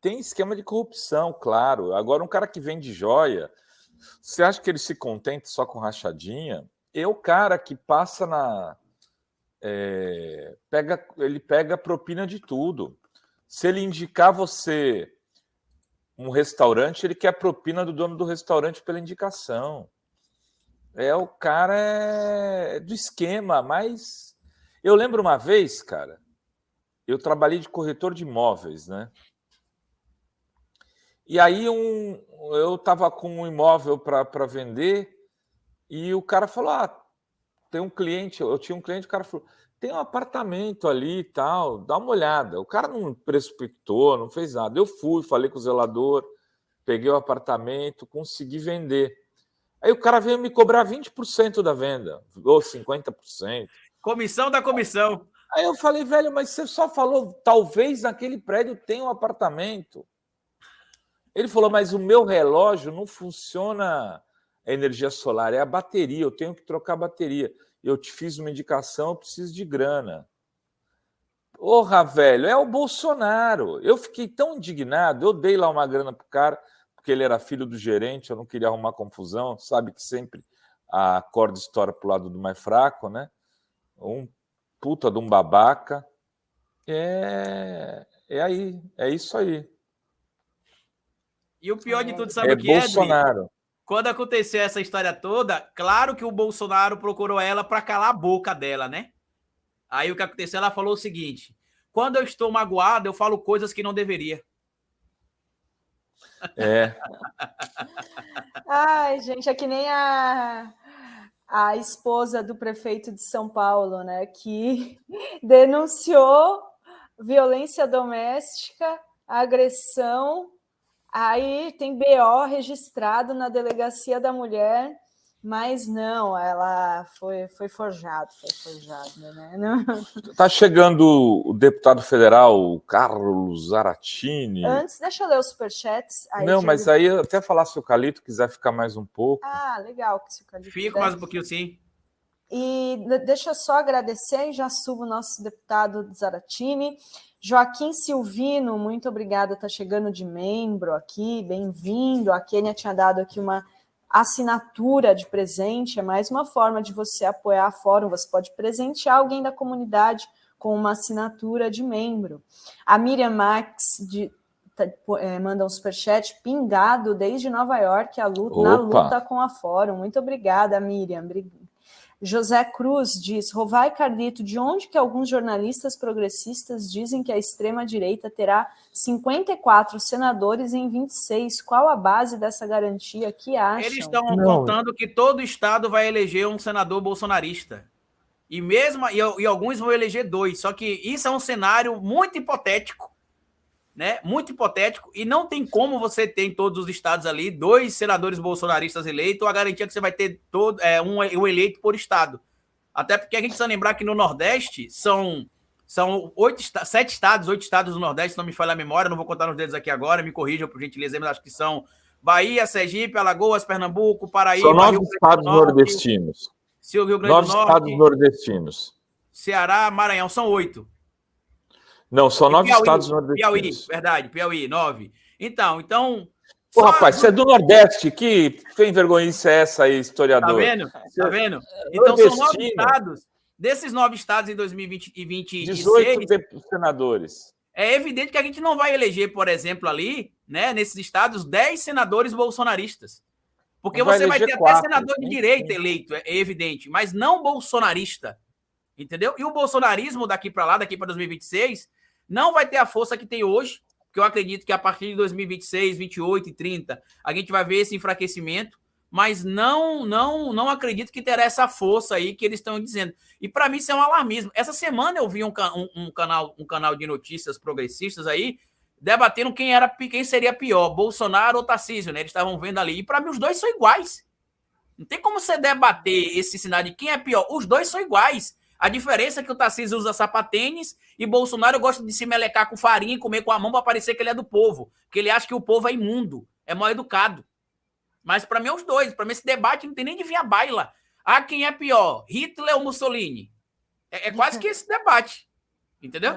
Tem esquema de corrupção, claro. Agora, um cara que vende joia, você acha que ele se contenta só com rachadinha? É o cara que passa ele pega propina de tudo. Se ele indicar você um restaurante, ele quer propina do dono do restaurante pela indicação. O cara do esquema, mas eu lembro uma vez, cara, eu trabalhei de corretor de imóveis, né? E aí eu estava com um imóvel para vender e o cara falou, tem um cliente, eu tinha um cliente, o cara falou, tem um apartamento ali e tal, dá uma olhada. O cara não prospectou, não fez nada. Eu fui, falei com o zelador, peguei o apartamento, consegui vender. Aí o cara veio me cobrar 20% da venda, ou 50%. Comissão da comissão. Aí eu falei, velho, mas você só falou, talvez naquele prédio tenha um apartamento. Ele falou, mas o meu relógio não funciona a energia solar, é a bateria, eu tenho que trocar a bateria. Eu te fiz uma indicação, eu preciso de grana. Porra, velho, é o Bolsonaro. Eu fiquei tão indignado, eu dei lá uma grana pro cara, porque ele era filho do gerente, eu não queria arrumar confusão, sabe que sempre a corda estoura pro lado do mais fraco, né? Um puta de um babaca. É isso aí. E o pior de tudo, sabe o que Bolsonaro. Dri? Quando aconteceu essa história toda, claro que o Bolsonaro procurou ela para calar a boca dela, né? Aí o que aconteceu, ela falou o seguinte, quando eu estou magoada, eu falo coisas que não deveria. Ai, gente, é que nem a esposa do prefeito de São Paulo, né, que denunciou violência doméstica, agressão, aí tem BO registrado na delegacia da mulher, mas não, ela foi forjado, né? Não. Tá chegando o deputado federal, o Carlos Zaratini. Antes, deixa eu ler os superchats. Não, mas aí até falar se o Calito quiser ficar mais um pouco. Legal que se o Calito Fico mais um pouquinho, sim. E deixa eu só agradecer, e já subo o nosso deputado Zaratini. Joaquim Silvino, muito obrigada, está chegando de membro aqui, bem-vindo. A Kênia tinha dado aqui uma assinatura de presente, é mais uma forma de você apoiar a Fórum, você pode presentear alguém da comunidade com uma assinatura de membro. A Miriam Max manda um superchat, pingado desde Nova York, na luta com a Fórum. Muito obrigada, Miriam. José Cruz diz, Rovai Carlito, de onde que alguns jornalistas progressistas dizem que a extrema-direita terá 54 senadores em 26? Qual a base dessa garantia? Que acham? Eles estão contando que todo estado vai eleger um senador bolsonarista. E alguns vão eleger 2. Só que isso é um cenário muito hipotético, né? Muito hipotético, e não tem como você ter em todos os estados ali 2 senadores bolsonaristas eleitos, ou a garantia que você vai ter um eleito por estado. Até porque a gente precisa lembrar que no Nordeste são São 7 estados, 8 estados do Nordeste, se não me falha a memória, não vou contar nos dedos aqui agora, me corrijam por gentileza, mas acho que são Bahia, Sergipe, Alagoas, Pernambuco, Paraíba... São 9 estados nordestinos. Rio Grande do 9 Norte, estados nordestinos. Ceará, Maranhão, são 8. Não, são 9 Piauí, estados nordestinos. Piauí, verdade, Piauí, 9. Então... Pô, rapaz, você é do Nordeste, que sem vergonhice é essa aí, historiador? Tá vendo? Tá vendo? Então são 9 estados. Desses 9 estados em 2026... 18 senadores. É evidente que a gente não vai eleger, por exemplo, ali, né, nesses estados, 10 senadores bolsonaristas. Porque você vai ter 4, até senador de direita eleito, é evidente, mas não bolsonarista. Entendeu? E o bolsonarismo daqui para lá, daqui para 2026, não vai ter a força que tem hoje, porque eu acredito que a partir de 2026, 28 e 30, a gente vai ver esse enfraquecimento, mas não acredito que terá essa força aí que eles estão dizendo. E para mim isso é um alarmismo. Essa semana eu vi um canal de notícias progressistas aí debatendo quem seria pior, Bolsonaro ou Tarcísio, né? Eles estavam vendo ali, e para mim os dois são iguais. Não tem como você debater esse cenário de quem é pior. Os dois são iguais. A diferença é que o Tarcísio usa sapatênis e Bolsonaro gosta de se melecar com farinha e comer com a mão para parecer que ele é do povo, porque ele acha que o povo é imundo, é mal educado. Mas para mim é os dois. Para mim esse debate não tem nem de vir a baila. Ah, quem é pior, Hitler ou Mussolini? É quase que esse debate. Entendeu?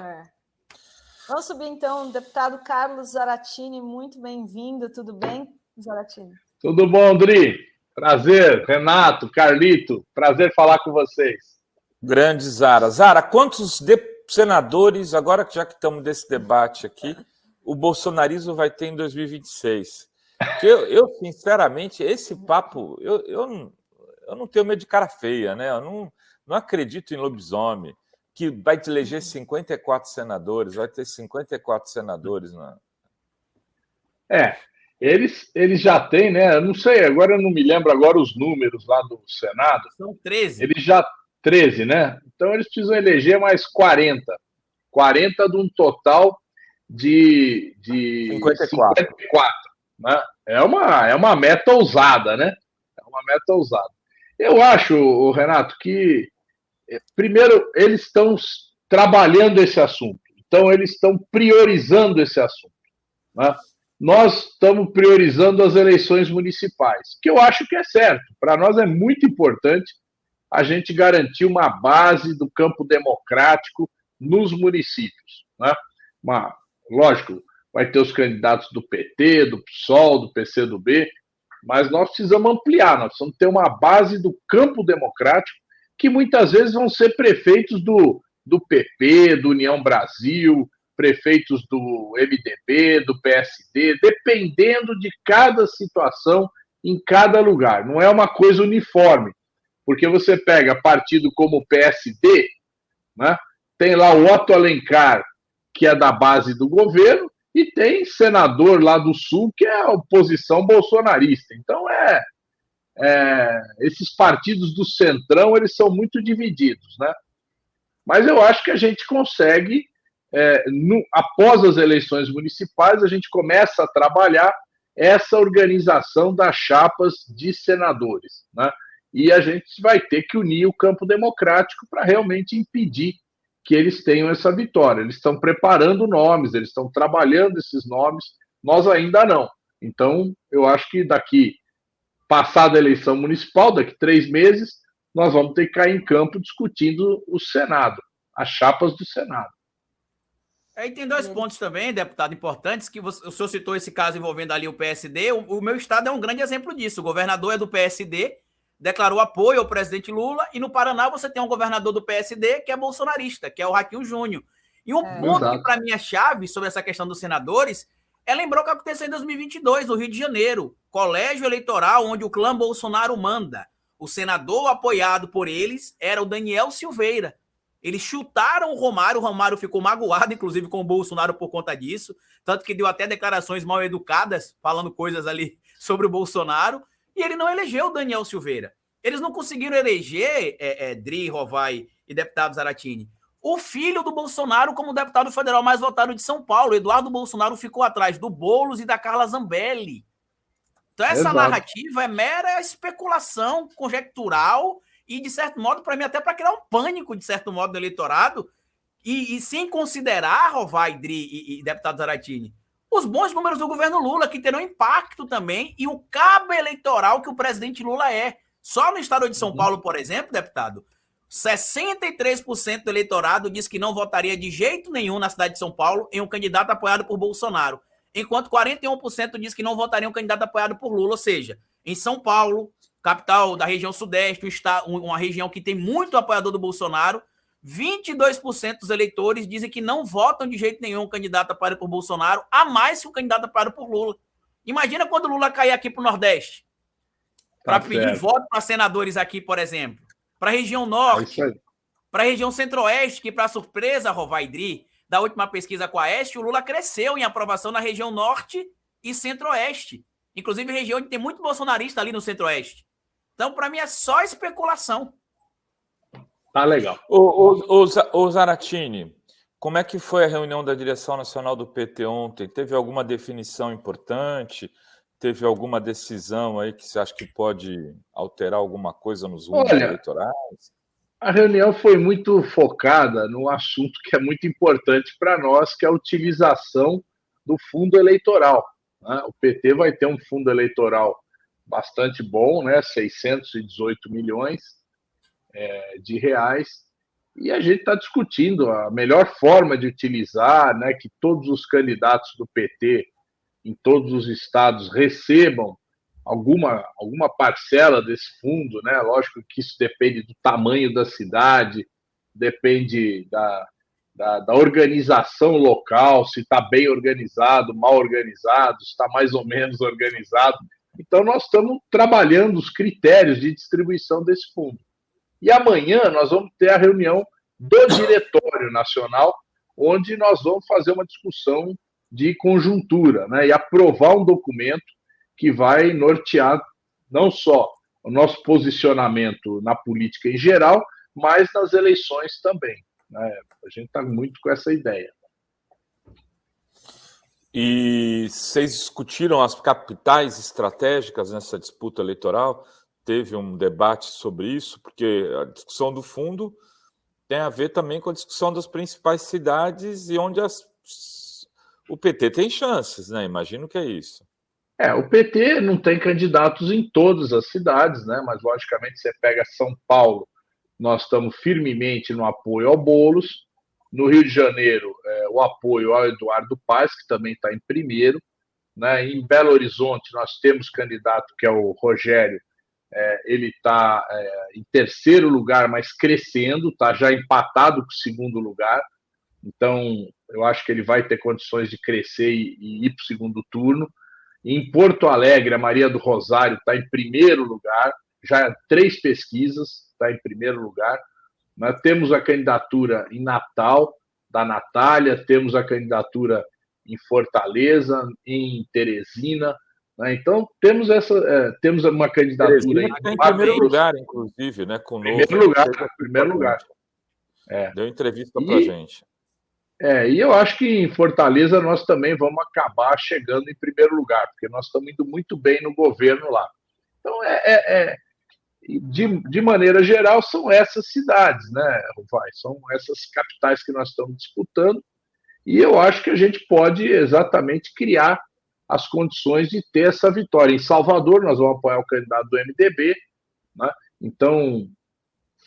Vamos subir então, deputado Carlos Zaratini, muito bem-vindo. Tudo bem, Zaratini? Tudo bom, Andri? Prazer, Renato, Carlito, prazer falar com vocês. Grande Zara. Zara, quantos senadores, agora que já que estamos nesse debate aqui, o bolsonarismo vai ter em 2026? Porque eu sinceramente, esse papo, eu não tenho medo de cara feia, né? Eu não acredito em lobisomem, que vai te eleger 54 senadores, vai ter 54 senadores. Não. Eles já têm, né? Eu não sei, agora eu não me lembro agora os números lá do Senado. São 13. Eles já 13, né? Então eles precisam eleger mais 40. 40 de um total de 54. Né? É uma meta ousada, né? É uma meta ousada. Eu acho, Renato, que primeiro eles estão trabalhando esse assunto. Então eles estão priorizando esse assunto. Né? Nós estamos priorizando as eleições municipais, que eu acho que é certo. Para nós é muito importante a gente garantir uma base do campo democrático nos municípios. Né? Lógico, vai ter os candidatos do PT, do PSOL, do PCdoB, mas nós precisamos ampliar, nós precisamos ter uma base do campo democrático, que muitas vezes vão ser prefeitos do PP, do União Brasil, prefeitos do MDB, do PSD, dependendo de cada situação em cada lugar. Não é uma coisa uniforme, porque você pega partido como o PSD, né? Tem lá o Otto Alencar, que é da base do governo, e tem senador lá do Sul, que é a oposição bolsonarista. Então, esses partidos do Centrão, eles são muito divididos, né? Mas eu acho que a gente consegue, após as eleições municipais, a gente começa a trabalhar essa organização das chapas de senadores, né? E a gente vai ter que unir o campo democrático para realmente impedir que eles tenham essa vitória. Eles estão preparando nomes, eles estão trabalhando esses nomes, nós ainda não. Então, eu acho que passada a eleição municipal, daqui 3 meses, nós vamos ter que cair em campo discutindo o Senado, as chapas do Senado. Aí tem 2 pontos também, deputado, importantes, que o senhor citou esse caso envolvendo ali o PSD. O meu estado é um grande exemplo disso. O governador é do PSD, declarou apoio ao presidente Lula, e no Paraná você tem um governador do PSD que é bolsonarista, que é o Raquinho Júnior. E um ponto que para mim é chave sobre essa questão dos senadores é lembrar o que aconteceu em 2022, no Rio de Janeiro, colégio eleitoral onde o clã Bolsonaro manda. O senador apoiado por eles era o Daniel Silveira. Eles chutaram o Romário ficou magoado, inclusive, com o Bolsonaro por conta disso, tanto que deu até declarações mal educadas, falando coisas ali sobre o Bolsonaro, e ele não elegeu o Daniel Silveira. Eles não conseguiram eleger, Dri, Rovai e deputado Zaratini, o filho do Bolsonaro como deputado federal mais votado de São Paulo. Eduardo Bolsonaro ficou atrás do Boulos e da Carla Zambelli. Então essa narrativa é mera especulação conjectural e, de certo modo, para mim, até para criar um pânico, de certo modo, no eleitorado, E sem considerar, Rovai, Dri e deputado Zaratini, os bons números do governo Lula, que terão impacto também, e o cabo eleitoral que o presidente Lula é. Só no estado de São Paulo, por exemplo, deputado, 63% do eleitorado diz que não votaria de jeito nenhum na cidade de São Paulo em um candidato apoiado por Bolsonaro, enquanto 41% diz que não votaria em um candidato apoiado por Lula. Ou seja, em São Paulo, capital da região sudeste, uma região que tem muito apoiador do Bolsonaro, 22% dos eleitores dizem que não votam de jeito nenhum um candidato apoiado por Bolsonaro, a mais que um candidato apoiado por Lula. Imagina quando o Lula cair aqui para o Nordeste, para pedir voto para senadores aqui, por exemplo. Para a região Norte, para a região Centro-Oeste, que, para surpresa, Rovaidri, da última pesquisa com a Este, o Lula cresceu em aprovação na região Norte e Centro-Oeste. Inclusive, região onde tem muito bolsonarista ali no Centro-Oeste. Então, para mim, é só especulação. Tá legal. Ô Zaratini, como é que foi a reunião da direção nacional do PT ontem? Teve alguma definição importante? Teve alguma decisão aí que você acha que pode alterar alguma coisa nos rumos eleitorais? A reunião foi muito focada num assunto que é muito importante para nós, que é a utilização do fundo eleitoral, né? O PT vai ter um fundo eleitoral bastante bom, né? 618 milhões de reais, e a gente está discutindo a melhor forma de utilizar, né? Que todos os candidatos do PT em todos os estados recebam alguma parcela desse fundo, né? Lógico que isso depende do tamanho da cidade, depende da organização local, se está bem organizado, mal organizado, se está mais ou menos organizado. Então, nós estamos trabalhando os critérios de distribuição desse fundo. E amanhã nós vamos ter a reunião do Diretório Nacional, onde nós vamos fazer uma discussão de conjuntura, né, e aprovar um documento que vai nortear não só o nosso posicionamento na política em geral, mas nas eleições também, né? A gente está muito com essa ideia. E vocês discutiram as capitais estratégicas nessa disputa eleitoral? Teve um debate sobre isso? Porque a discussão do fundo tem a ver também com a discussão das principais cidades e onde o PT tem chances, né? Imagino que é isso. O PT não tem candidatos em todas as cidades, né? Mas, logicamente, você pega São Paulo, nós estamos firmemente no apoio ao Boulos. No Rio de Janeiro, o apoio ao Eduardo Paes, que também está em primeiro, né? Em Belo Horizonte, nós temos candidato que é o Rogério, ele está em terceiro lugar, mas crescendo, está já empatado com o segundo lugar. Então, eu acho que ele vai ter condições de crescer e ir para o segundo turno. Em Porto Alegre, a Maria do Rosário está em primeiro lugar, já 3 pesquisas, está em primeiro lugar. Nós temos a candidatura em Natal, da Natália, temos a candidatura em Fortaleza, em Teresina, né? Então, temos uma candidatura em primeiro lugar, inclusive, né? Com primeiro lugar. Deu entrevista para a gente. E eu acho que em Fortaleza nós também vamos acabar chegando em primeiro lugar, porque nós estamos indo muito bem no governo lá. Então, de maneira geral, são essas cidades, né, Ruvai? São essas capitais que nós estamos disputando, e eu acho que a gente pode exatamente criar as condições de ter essa vitória. Em Salvador, nós vamos apoiar o candidato do MDB, né? Então,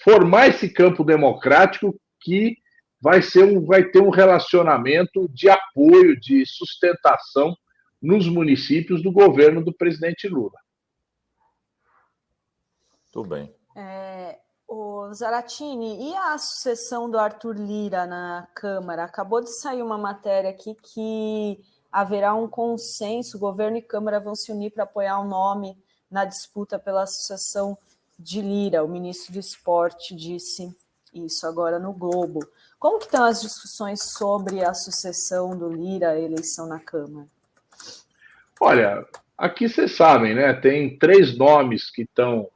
formar esse campo democrático que vai ter um relacionamento de apoio, de sustentação nos municípios do governo do presidente Lula. Tudo bem. O Zaratini, e a sucessão do Arthur Lira na Câmara? Acabou de sair uma matéria aqui que haverá um consenso, governo e Câmara vão se unir para apoiar um nome na disputa pela sucessão de Lira. O ministro do Esporte disse isso agora no Globo. Como que estão as discussões sobre a sucessão do Lira à eleição na Câmara? Olha, aqui vocês sabem, né? Tem 3 nomes que estão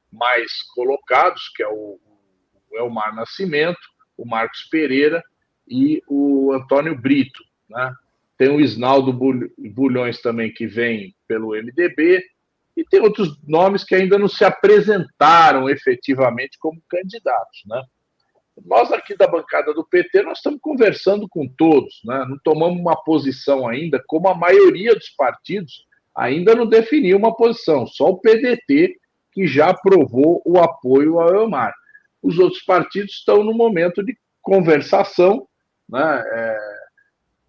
mais colocados, que é o Elmar Nascimento, o Marcos Pereira e o Antônio Brito, né? Tem o Isnaldo Bulhões também, que vem pelo MDB, e tem outros nomes que ainda não se apresentaram efetivamente como candidatos, né? Nós aqui da bancada do PT, nós estamos conversando com todos, né? Não tomamos uma posição ainda, como a maioria dos partidos ainda não definiu uma posição, só o PDT que já aprovou o apoio ao Elmar. Os outros partidos estão no momento de conversação, né?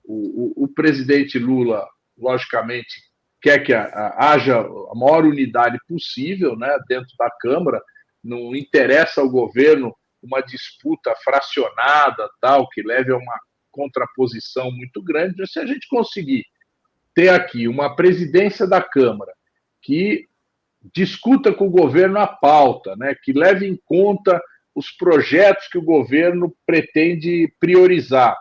O presidente Lula, logicamente, quer que haja a maior unidade possível, né, dentro da Câmara. Não interessa ao governo uma disputa fracionada, tal, que leve a uma contraposição muito grande. Mas se a gente conseguir ter aqui uma presidência da Câmara que discuta com o governo a pauta, né, que leve em conta os projetos que o governo pretende priorizar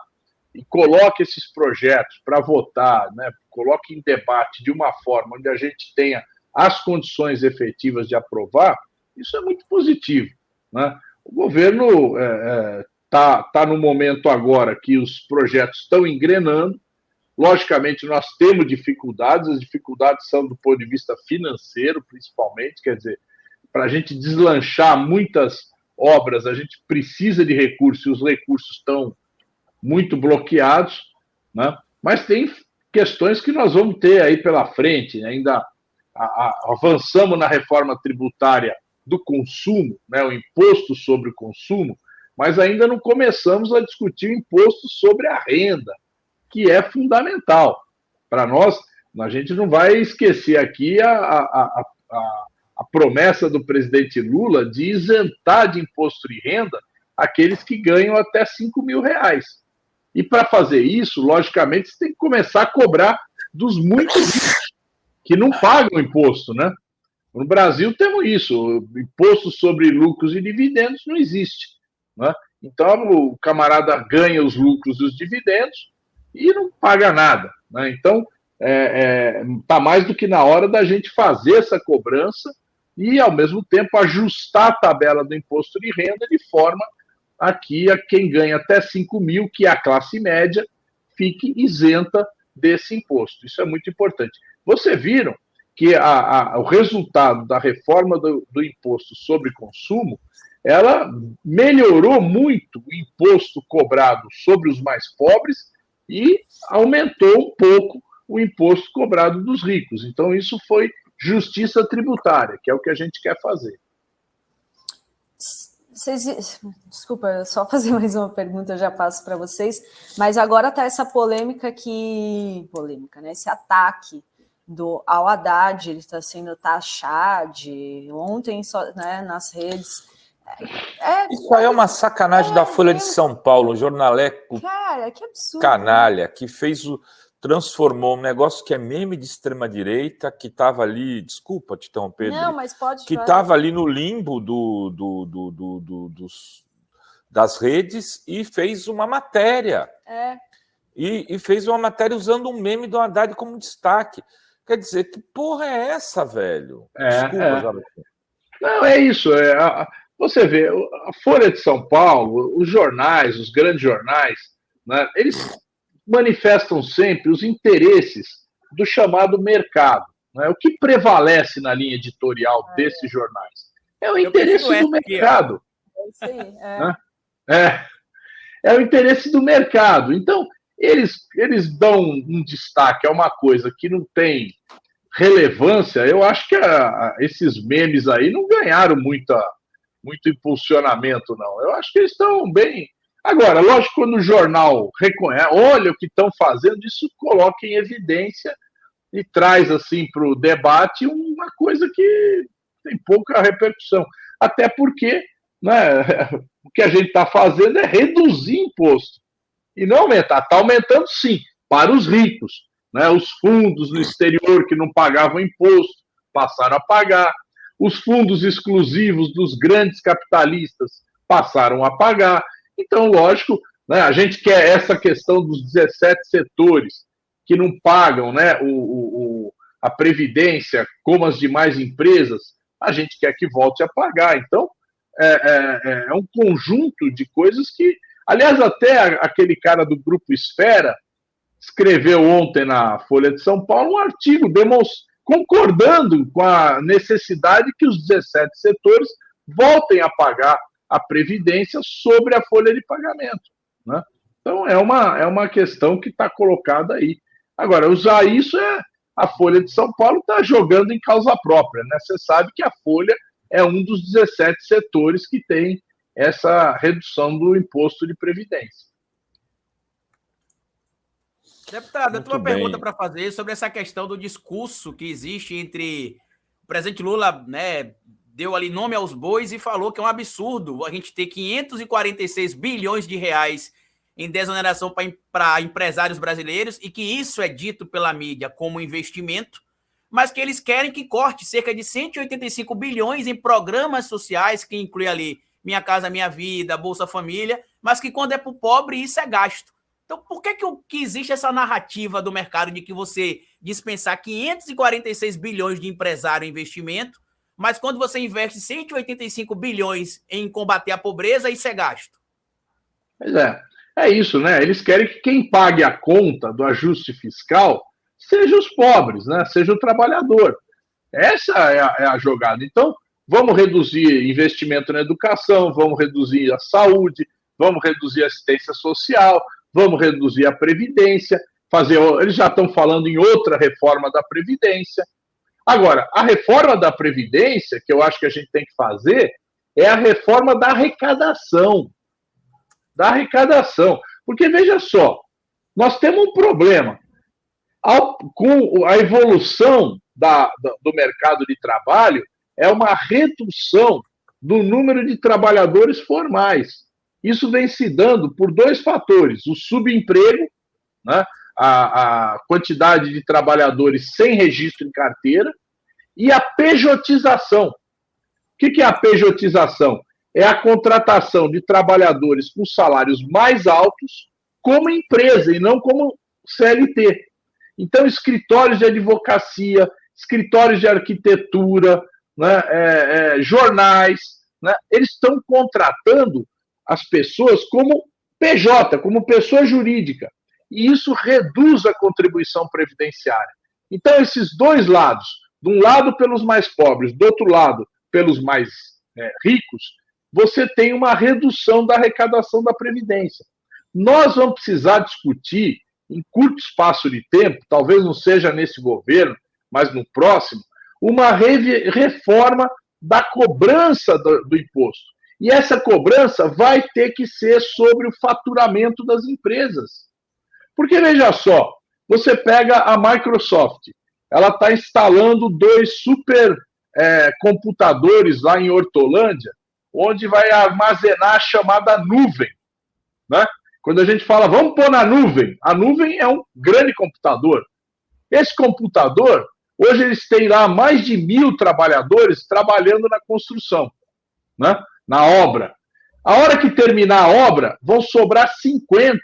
e coloque esses projetos para votar, né, coloque em debate de uma forma onde a gente tenha as condições efetivas de aprovar, isso é muito positivo, né? O governo tá no momento agora que os projetos estão engrenando. Logicamente, nós temos dificuldades, as dificuldades são do ponto de vista financeiro, principalmente, quer dizer, para a gente deslanchar muitas obras, a gente precisa de recursos, e os recursos estão muito bloqueados, né? Mas tem questões que nós vamos ter aí pela frente, né? Ainda avançamos na reforma tributária do consumo, né? O imposto sobre o consumo, mas ainda não começamos a discutir o imposto sobre a renda, que é fundamental. Para nós, a gente não vai esquecer aqui a promessa do presidente Lula de isentar de imposto de renda aqueles que ganham até R$5.000. E para fazer isso, logicamente, você tem que começar a cobrar dos muitos ricos que não pagam imposto, né? No Brasil temos isso, o imposto sobre lucros e dividendos não existe, né? Então o camarada ganha os lucros e os dividendos e não paga nada, né? Então está mais do que na hora da gente fazer essa cobrança e, ao mesmo tempo, ajustar a tabela do imposto de renda de forma a que quem ganha até 5 mil, que é a classe média, fique isenta desse imposto. Isso é muito importante. Vocês viram que o resultado da reforma do imposto sobre consumo, ela melhorou muito o imposto cobrado sobre os mais pobres e aumentou um pouco o imposto cobrado dos ricos. Então, isso foi justiça tributária, que é o que a gente quer fazer. Desculpa, só fazer mais uma pergunta, eu já passo para vocês, mas agora está essa polêmica, né? Esse ataque ao Haddad, ele está sendo taxado ontem, né, nas redes. Isso aí é uma sacanagem da Folha de São Paulo, um jornaleco, cara, que absurdo, canalha, que transformou um negócio que é meme de extrema-direita, que estava ali, desculpa te interromper, não, mas pode, que estava ali no limbo das redes e fez uma matéria. E fez uma matéria usando um meme do Haddad como destaque. Quer dizer, que porra é essa, velho? Desculpa, Jovem. Não, é isso. Você vê, a Folha de São Paulo, os jornais, os grandes jornais, né, eles manifestam sempre os interesses do chamado mercado, né? O que prevalece na linha editorial desses jornais é o interesse do mercado. É isso aí. É o interesse do mercado. Então, eles dão um destaque a uma coisa que não tem relevância. Eu acho que esses memes aí não ganharam muito impulsionamento, não. Eu acho que eles estão bem. Agora, lógico, quando o jornal reconhece, olha o que estão fazendo, isso coloca em evidência e traz assim para o debate uma coisa que tem pouca repercussão. Até porque, né, o que a gente está fazendo é reduzir imposto e não aumentar. Está aumentando, sim, para os ricos, né? Os fundos no exterior que não pagavam imposto passaram a pagar. Os fundos exclusivos dos grandes capitalistas passaram a pagar. Então, lógico, né, a gente quer essa questão dos 17 setores que não pagam, né, a Previdência, como as demais empresas, a gente quer que volte a pagar. Então, é um conjunto de coisas que, aliás, até aquele cara do Grupo Esfera escreveu ontem na Folha de São Paulo um artigo concordando com a necessidade que os 17 setores voltem a pagar a Previdência sobre a folha de pagamento, né? Então, é uma questão que está colocada aí. Agora, usar isso a Folha de São Paulo está jogando em causa própria, né? Você sabe que a Folha é um dos 17 setores que tem essa redução do imposto de previdência. Deputado, eu tenho uma pergunta para fazer sobre essa questão do discurso que existe entre o presidente Lula, né, deu ali nome aos bois e falou que é um absurdo a gente ter 546 bilhões de reais em desoneração para empresários brasileiros e que isso é dito pela mídia como investimento, mas que eles querem que corte cerca de 185 bilhões em programas sociais, que inclui ali Minha Casa Minha Vida, Bolsa Família, mas que quando é para o pobre isso é gasto. Então, por que existe essa narrativa do mercado de que você dispensar 546 bilhões de empresário em investimento, mas quando você investe 185 bilhões em combater a pobreza, isso é gasto? Pois é isso, né? Eles querem que quem pague a conta do ajuste fiscal seja os pobres, né? Seja o trabalhador. Essa é a jogada. Então, vamos reduzir investimento na educação, vamos reduzir a saúde, vamos reduzir a assistência social, vamos reduzir a Previdência, eles já estão falando em outra reforma da Previdência. Agora, a reforma da Previdência, que eu acho que a gente tem que fazer, é a reforma da arrecadação. Da arrecadação. Porque, veja só, nós temos um problema. Com a evolução do mercado de trabalho, é uma redução do número de trabalhadores formais. Isso vem se dando por dois fatores: o subemprego, né, a quantidade de trabalhadores sem registro em carteira, e a pejotização. O que é a pejotização? É a contratação de trabalhadores com salários mais altos como empresa e não como CLT. Então, escritórios de advocacia, escritórios de arquitetura, né, jornais, né, eles estão contratando as pessoas como PJ, como pessoa jurídica. E isso reduz a contribuição previdenciária. Então, esses dois lados, de um lado pelos mais pobres, do outro lado pelos mais ricos, você tem uma redução da arrecadação da Previdência. Nós vamos precisar discutir, em curto espaço de tempo, talvez não seja nesse governo, mas no próximo, uma reforma da cobrança do imposto. E essa cobrança vai ter que ser sobre o faturamento das empresas. Porque, veja só, você pega a Microsoft, ela está instalando 2 super computadores lá em Hortolândia, onde vai armazenar a chamada nuvem. Né? Quando a gente fala, vamos pôr na nuvem, a nuvem é um grande computador. Esse computador, hoje eles têm lá mais de 1.000 trabalhadores trabalhando na construção, né? Na obra. A hora que terminar a obra, vão sobrar 50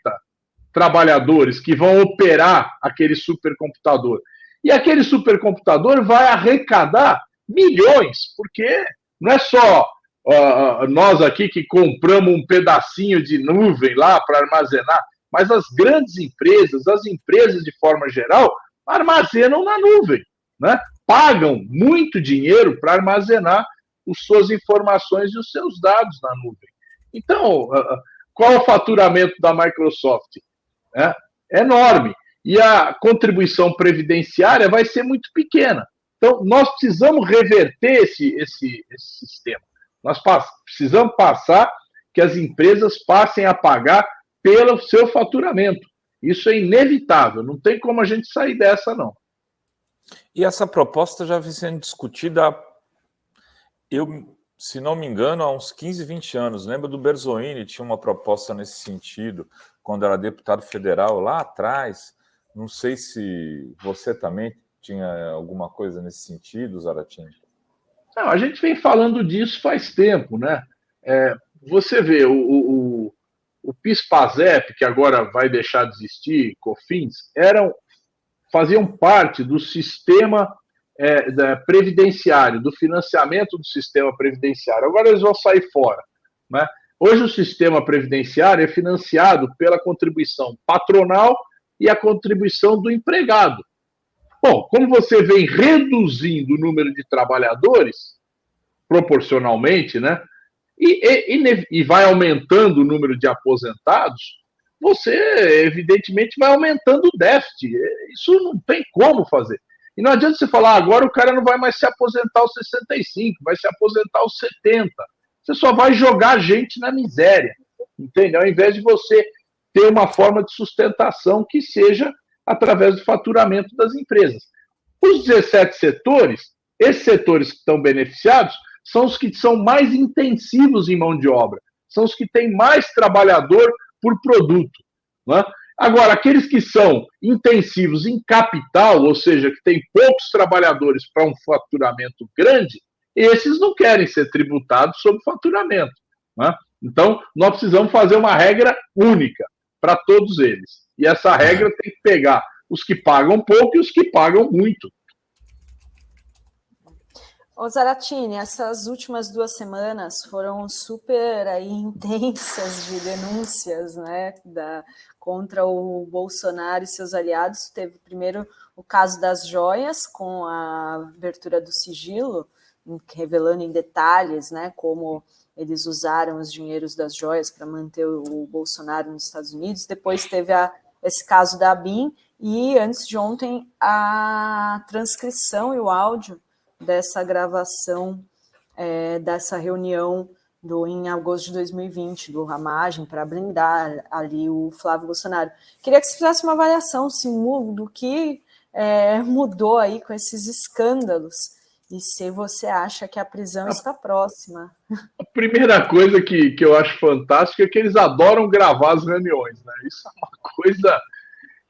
trabalhadores que vão operar aquele supercomputador. E aquele supercomputador vai arrecadar milhões, porque não é só nós aqui que compramos um pedacinho de nuvem lá para armazenar, mas as grandes empresas, as empresas de forma geral, armazenam na nuvem, né? Pagam muito dinheiro para armazenar as suas informações e os seus dados na nuvem. Então, qual é o faturamento da Microsoft? É enorme. E a contribuição previdenciária vai ser muito pequena. Então, nós precisamos reverter esse sistema. Nós precisamos passar que as empresas passem a pagar pelo seu faturamento. Isso é inevitável, não tem como a gente sair dessa, não. E essa proposta já vem sendo discutida, se não me engano, há uns 15, 20 anos. Lembra do Berzolini, tinha uma proposta nesse sentido, quando era deputado federal, lá atrás. Não sei se você também tinha alguma coisa nesse sentido, Zaratin. Não, a gente vem falando disso faz tempo, né? Você vê, o PIS/PASEP, que agora vai deixar de existir, COFINS, faziam parte do sistema previdenciário, do financiamento do sistema previdenciário. Agora eles vão sair fora, né? Hoje o sistema previdenciário é financiado pela contribuição patronal e a contribuição do empregado. Bom, como você vem reduzindo o número de trabalhadores, proporcionalmente, né? e vai aumentando o número de aposentados, você, evidentemente, vai aumentando o déficit. Isso não tem como fazer. E não adianta você falar, agora o cara não vai mais se aposentar aos 65, vai se aposentar aos 70. Você só vai jogar gente na miséria, entende? Ao invés de você ter uma forma de sustentação que seja através do faturamento das empresas. Os 17 setores, esses setores que estão beneficiados, são os que são mais intensivos em mão de obra, são os que têm mais trabalhador por produto. Né? Agora, aqueles que são intensivos em capital, ou seja, que têm poucos trabalhadores para um faturamento grande, esses não querem ser tributados sobre faturamento. Né? Então, nós precisamos fazer uma regra única para todos eles. E essa regra tem que pegar os que pagam pouco e os que pagam muito. Ô Zaratini, essas últimas 2 semanas foram super intensas de denúncias, né, contra o Bolsonaro e seus aliados. Teve primeiro o caso das joias, com a abertura do sigilo, revelando em detalhes, né, como eles usaram os dinheiros das joias para manter o Bolsonaro nos Estados Unidos. Depois teve esse caso da ABIN e, antes de ontem, a transcrição e o áudio dessa gravação, dessa reunião em agosto de 2020, do Ramagem, para blindar ali o Flávio Bolsonaro. Queria que você fizesse uma avaliação do que mudou aí com esses escândalos e se você acha que a prisão está próxima. A primeira coisa que eu acho fantástica é que eles adoram gravar as reuniões, né? Isso é uma coisa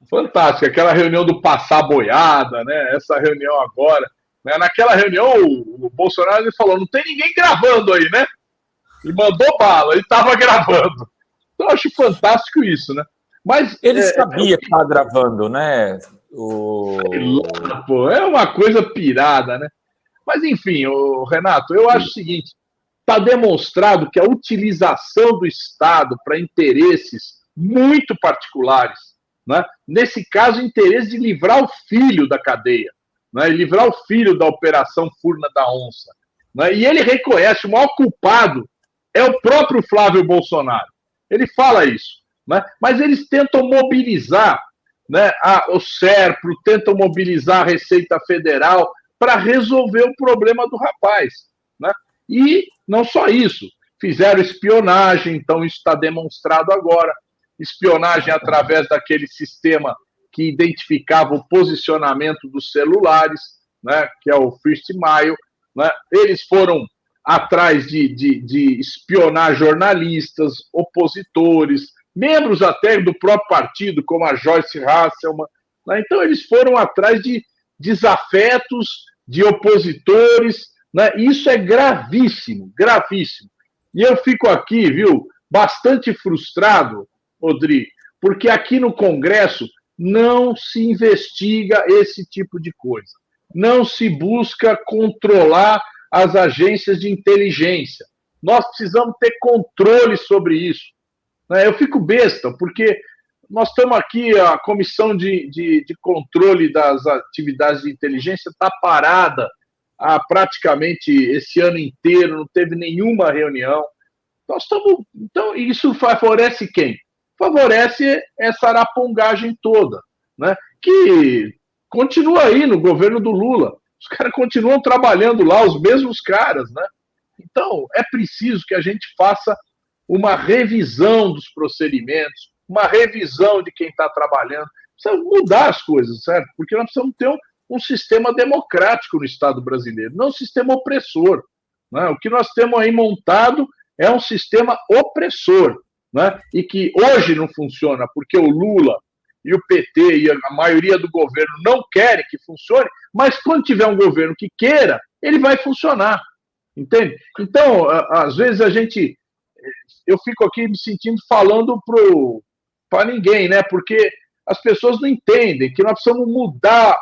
fantástica. Aquela reunião do passar boiada, né? Essa reunião agora. Naquela reunião, o Bolsonaro ele falou, não tem ninguém gravando aí, né? E mandou bala, ele estava gravando. Então, eu acho fantástico isso, né? Mas ele sabia que estava gravando, né? Pô, é uma coisa pirada, né? Mas, enfim, Renato, eu acho o seguinte, está demonstrado que a utilização do Estado para interesses muito particulares, né? Nesse caso, interesse de livrar o filho da cadeia, né, e livrar o filho da Operação Furna da Onça. Né, e ele reconhece, o maior culpado é o próprio Flávio Bolsonaro. Ele fala isso. Né, mas eles tentam mobilizar, né, o SERPRO, tentam mobilizar a Receita Federal para resolver o problema do rapaz. Né, e não só isso, fizeram espionagem, então isso está demonstrado agora, espionagem através daquele sistema que identificava o posicionamento dos celulares, né, que é o First Mile. Né, eles foram atrás de espionar jornalistas, opositores, membros até do próprio partido, como a Joyce Hasselman. Né, então, eles foram atrás de desafetos, de opositores. Né, e isso é gravíssimo, gravíssimo. E eu fico aqui, viu, bastante frustrado, Rodrigo, porque aqui no Congresso não se investiga esse tipo de coisa. Não se busca controlar as agências de inteligência. Nós precisamos ter controle sobre isso. Eu fico besta, porque nós estamos aqui, a Comissão de Controle das Atividades de Inteligência está parada há praticamente esse ano inteiro, não teve nenhuma reunião. Então, isso favorece quem? Favorece essa arapongagem toda, né? Que continua aí no governo do Lula. Os caras continuam trabalhando lá, os mesmos caras, né? Então, é preciso que a gente faça uma revisão dos procedimentos, uma revisão de quem está trabalhando. Precisa mudar as coisas, certo? Porque nós precisamos ter um sistema democrático no Estado brasileiro, não um sistema opressor. Né? O que nós temos aí montado é um sistema opressor. Né? E que hoje não funciona porque o Lula e o PT e a maioria do governo não querem que funcione, mas quando tiver um governo que queira, ele vai funcionar, entende? Então, às vezes eu fico aqui me sentindo falando para ninguém, né? Porque as pessoas não entendem que nós precisamos mudar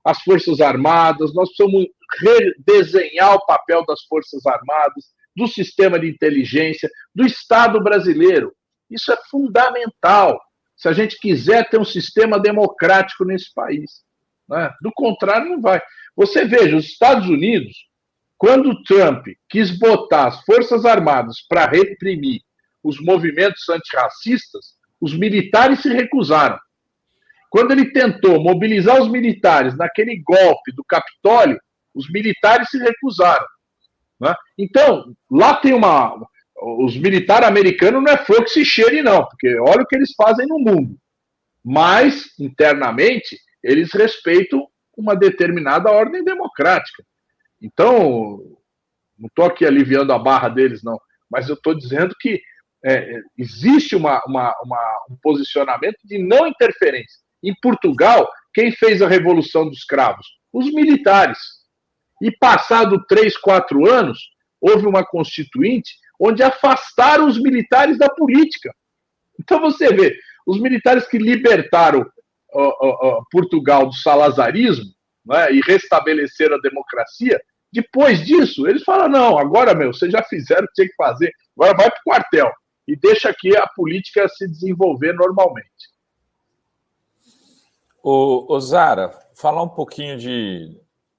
as Forças Armadas, nós precisamos redesenhar o papel das Forças Armadas, do sistema de inteligência, do Estado brasileiro. Isso é fundamental, se a gente quiser ter um sistema democrático nesse país. Né? Do contrário, não vai. Você veja, os Estados Unidos Quando o Trump quis botar as Forças Armadas para reprimir os movimentos antirracistas, os militares se recusaram. Quando ele tentou mobilizar os militares naquele golpe do Capitólio, os militares se recusaram. Né? Então, lá tem os militares americanos não é fogo que se cheire, não, porque olha o que eles fazem no mundo. Mas, internamente, eles respeitam uma determinada ordem democrática. Então, não estou aqui aliviando a barra deles, não, mas eu estou dizendo que existe um posicionamento de não interferência. Em Portugal, quem fez a Revolução dos Cravos? Os militares. E passado 3, 4 anos, houve uma constituinte onde afastaram os militares da política. Então você vê, os militares que libertaram Portugal do salazarismo, né, e restabeleceram a democracia, depois disso, eles falam, não, agora, vocês já fizeram o que tinha que fazer, agora vai para o quartel e deixa aqui a política se desenvolver normalmente. Ô Zara, falar um pouquinho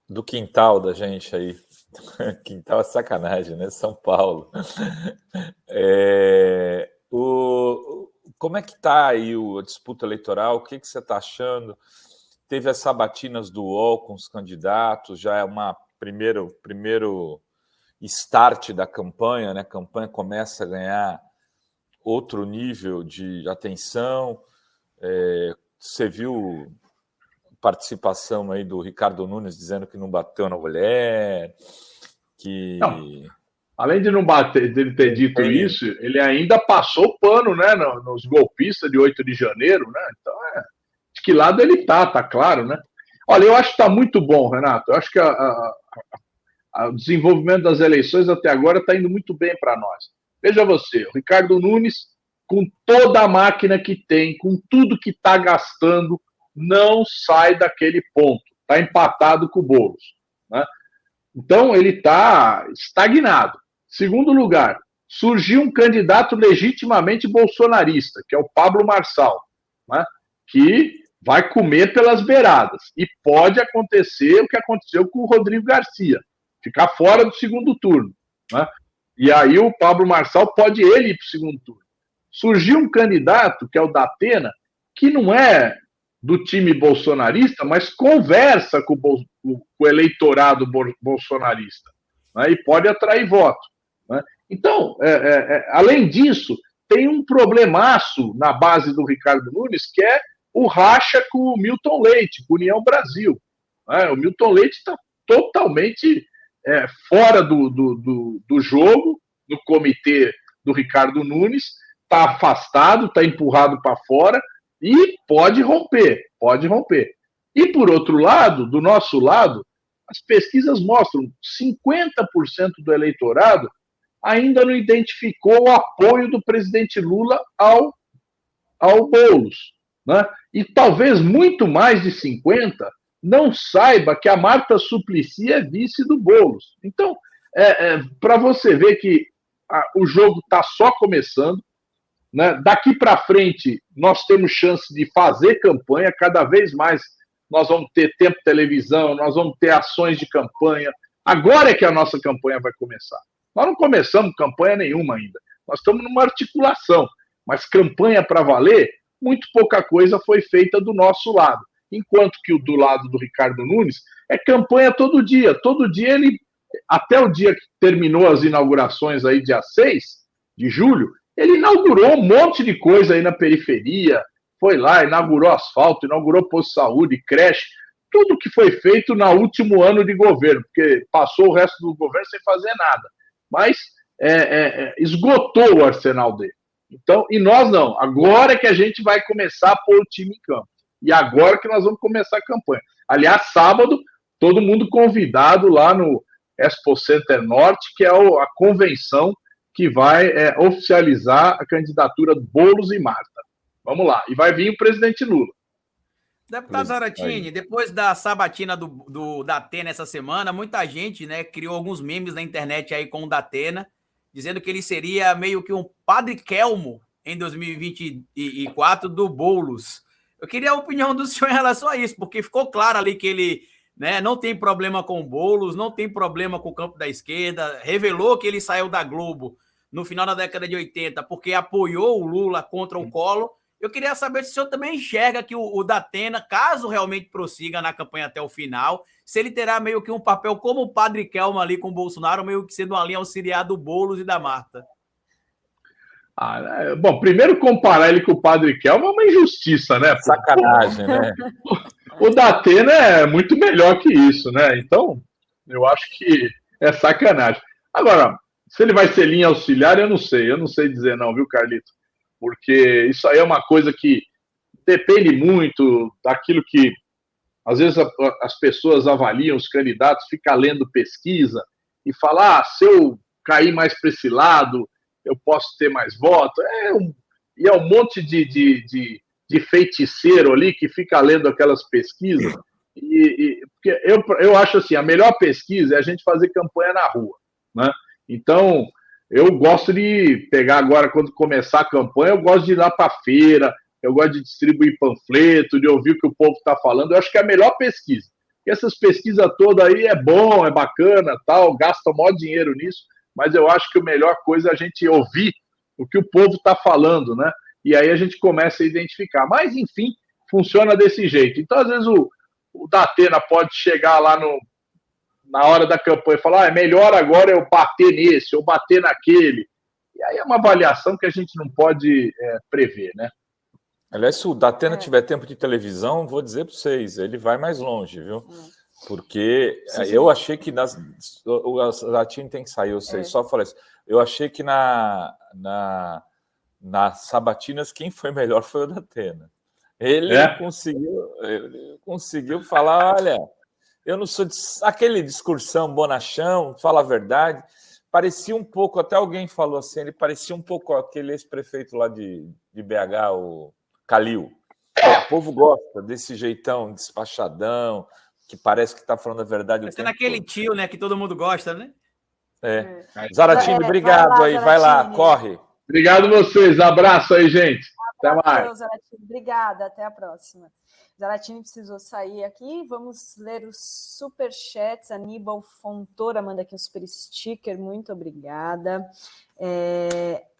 do quintal da gente aí. Quintal é sacanagem, né? São Paulo. Como é que está aí a disputa eleitoral? O que você está achando? Teve as sabatinas do UOL com os candidatos, já é uma primeiro start da campanha, né? A campanha começa a ganhar outro nível de atenção. Você viu participação aí do Ricardo Nunes dizendo que não bateu na mulher, que... Não. Além de não bater, dele ter dito isso, ele ainda passou o pano, né, nos golpistas de 8 de janeiro, né? Então, de que lado ele tá claro, né? Olha, eu acho que está muito bom, Renato. Eu acho que o desenvolvimento das eleições até agora está indo muito bem para nós. Veja você, o Ricardo Nunes, com toda a máquina que tem, com tudo que está gastando, não sai daquele ponto. Está empatado com o Boulos, né? Então, ele está estagnado. Segundo lugar, surgiu um candidato legitimamente bolsonarista, que é o Pablo Marçal, né? Que vai comer pelas beiradas. E pode acontecer o que aconteceu com o Rodrigo Garcia, ficar fora do segundo turno, né? E aí o Pablo Marçal pode ele ir para o segundo turno. Surgiu um candidato, que é o Datena, que não é do time bolsonarista, mas conversa com o eleitorado bolsonarista, né? E pode atrair voto, né? Então, além disso, tem um problemaço na base do Ricardo Nunes, que é o racha com o Milton Leite, com o União Brasil, né? O Milton Leite está totalmente fora do jogo, no comitê do Ricardo Nunes, está afastado, está empurrado para fora e pode romper. E, por outro lado, do nosso lado, as pesquisas mostram que 50% do eleitorado ainda não identificou o apoio do presidente Lula ao Boulos, né? E talvez muito mais de 50% não saiba que a Marta Suplicy é vice do Boulos. Então, para você ver que o jogo está só começando, né? Daqui para frente, nós temos chance de fazer campanha, cada vez mais nós vamos ter tempo de televisão, nós vamos ter ações de campanha. Agora é que a nossa campanha vai começar. Nós não começamos campanha nenhuma ainda. Nós estamos numa articulação, mas campanha para valer, muito pouca coisa foi feita do nosso lado. Enquanto que o do lado do Ricardo Nunes é campanha todo dia. Todo dia ele, até o dia que terminou as inaugurações aí, dia 6 de julho, ele inaugurou um monte de coisa aí na periferia, foi lá, inaugurou asfalto, inaugurou posto de saúde, creche, tudo que foi feito no último ano de governo, porque passou o resto do governo sem fazer nada. Mas esgotou o arsenal dele. Então, e nós não. Agora é que a gente vai começar a pôr o time em campo. E agora que nós vamos começar a campanha. Aliás, sábado, todo mundo convidado lá no Expo Center Norte, que é a convenção que vai oficializar a candidatura do Boulos e Marta. Vamos lá. E vai vir o presidente Lula. Deputado Zaratini, depois da sabatina do Datena essa semana, muita gente, né, criou alguns memes na internet aí com o Datena, dizendo que ele seria meio que um Padre Kelmo em 2024 do Boulos. Eu queria a opinião do senhor em relação a isso, porque ficou claro ali que ele né? Não tem problema com o Boulos, não tem problema com o campo da esquerda, revelou que ele saiu da Globo no final da década de 80 porque apoiou o Lula contra o Collor. Eu queria saber se o senhor também enxerga que o Datena, caso realmente prossiga na campanha até o final, se ele terá meio que um papel como o Padre Kelmo ali com o Bolsonaro, meio que sendo uma linha auxiliar do Boulos e da Marta. Bom, primeiro comparar ele com o Padre Kelmo é uma injustiça, né? Sacanagem, né? O Datena é muito melhor que isso, né? Então, eu acho que é sacanagem. Agora, se ele vai ser linha auxiliar, eu não sei dizer não, viu, Carlito? Porque isso aí é uma coisa que depende muito daquilo que, às vezes, as pessoas avaliam os candidatos, fica lendo pesquisa e fala, se eu cair mais para esse lado, eu posso ter mais voto. E é um monte de feiticeiro ali que fica lendo aquelas pesquisas. Porque eu acho assim, a melhor pesquisa é a gente fazer campanha na rua, né? Então, eu gosto de pegar agora, quando começar a campanha, eu gosto de ir lá para a feira, eu gosto de distribuir panfleto, de ouvir o que o povo está falando. Eu acho que é a melhor pesquisa. E essas pesquisas todas aí é bom, é bacana, tal, gasta o maior dinheiro nisso, mas eu acho que a melhor coisa é a gente ouvir o que o povo está falando, né? E aí a gente começa a identificar. Mas, enfim, funciona desse jeito. Então, às vezes, o Datena pode chegar lá na hora da campanha e falar, é melhor agora eu bater nesse, ou bater naquele. E aí é uma avaliação que a gente não pode prever, né? Aliás, se o Datena tiver tempo de televisão, vou dizer para vocês, ele vai mais longe, viu? Porque eu achei que o Zaratini tem que sair, eu sei, só falar isso. Eu achei que nas sabatinas quem foi melhor foi o Datena. Ele conseguiu falar, olha, eu não sou aquele discursão bonachão, fala a verdade. Parecia um pouco, até alguém falou assim, ele parecia um pouco aquele ex-prefeito lá de BH, o Calil. O povo gosta desse jeitão despachadão, que parece que está falando a verdade. Vai ser naquele tio, né, que todo mundo gosta, né? Zaratini, obrigado aí, vai lá, corre. Obrigado a vocês, abraço aí, gente. Até mais. Zaratini. Obrigada, até a próxima. Zaratini precisou sair aqui, vamos ler os superchats. Aníbal Fontoura manda aqui um super sticker, muito obrigada.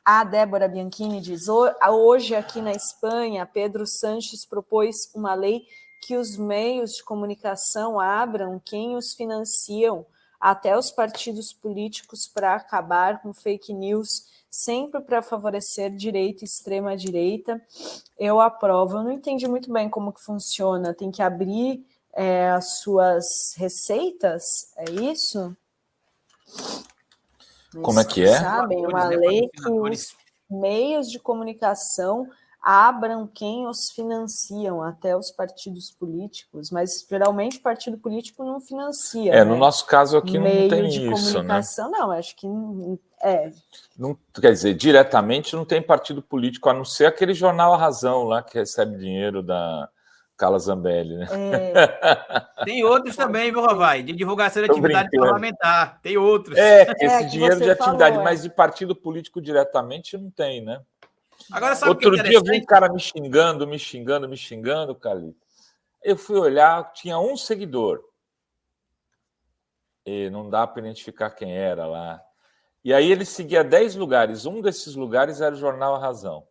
A Débora Bianchini diz, hoje aqui na Espanha, Pedro Sánchez propôs uma lei que os meios de comunicação abram quem os financiam, até os partidos políticos, para acabar com fake news, sempre para favorecer direita e extrema-direita. Eu aprovo. Eu não entendi muito bem como que funciona. Tem que abrir as suas receitas? É isso? Como é que é? Sabem, uma lei que os meios de comunicação abram quem os financiam, até os partidos políticos, mas geralmente o partido político não financia. No nosso caso aqui não tem isso, meio de comunicação, né? Não, acho que não, quer dizer, diretamente não tem partido político, a não ser aquele jornal A Razão lá, que recebe dinheiro da Carla Zambelli, né? Tem outros também, viu, Rovai? De divulgação de atividade parlamentar. Tem outros. Esse dinheiro de atividade, mas de partido político diretamente não tem, né? Agora, sabe outro dia eu vi um cara me xingando, Calito. Eu fui olhar, tinha um seguidor. E não dá para identificar quem era lá. E aí ele seguia 10 lugares. Um desses lugares era o jornal A Razão.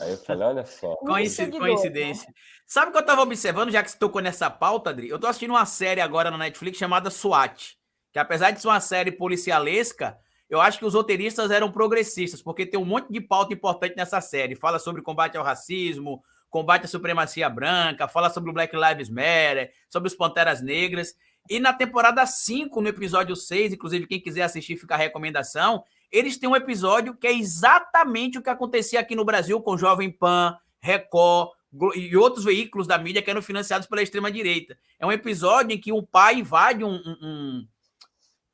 Aí eu falei, olha só. Coincidência. Sabe o que eu estava observando, já que você tocou nessa pauta, Adri? Eu estou assistindo uma série agora na Netflix chamada SWAT, que apesar de ser uma série policialesca, eu acho que os roteiristas eram progressistas, porque tem um monte de pauta importante nessa série. Fala sobre combate ao racismo, combate à supremacia branca, fala sobre o Black Lives Matter, sobre os Panteras Negras. E na temporada 5, no episódio 6, inclusive quem quiser assistir, fica a recomendação, eles têm um episódio que é exatamente o que acontecia aqui no Brasil com Jovem Pan, Record e outros veículos da mídia que eram financiados pela extrema-direita. É um episódio em que um pai invade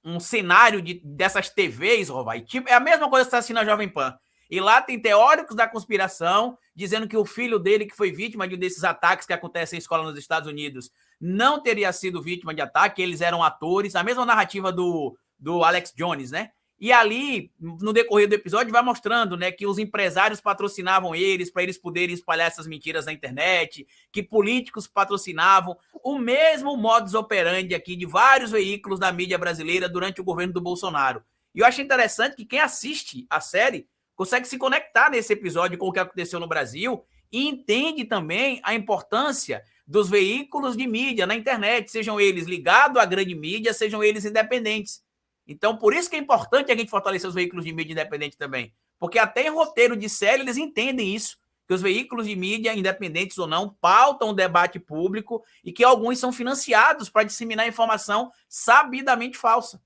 um cenário dessas TVs, Rovai. Tipo, é a mesma coisa que está assim na Jovem Pan. E lá tem teóricos da conspiração dizendo que o filho dele, que foi vítima de um desses ataques que acontecem em escola nos Estados Unidos, não teria sido vítima de ataque, eles eram atores. A mesma narrativa do Alex Jones, né? E ali, no decorrer do episódio, vai mostrando, né, que os empresários patrocinavam eles para eles poderem espalhar essas mentiras na internet, que políticos patrocinavam o mesmo modus operandi aqui de vários veículos da mídia brasileira durante o governo do Bolsonaro. E eu acho interessante que quem assiste a série consegue se conectar nesse episódio com o que aconteceu no Brasil e entende também a importância dos veículos de mídia na internet, sejam eles ligados à grande mídia, sejam eles independentes. Então, por isso que é importante a gente fortalecer os veículos de mídia independente também. Porque até em roteiro de série eles entendem isso, que os veículos de mídia, independentes ou não, pautam o debate público e que alguns são financiados para disseminar informação sabidamente falsa.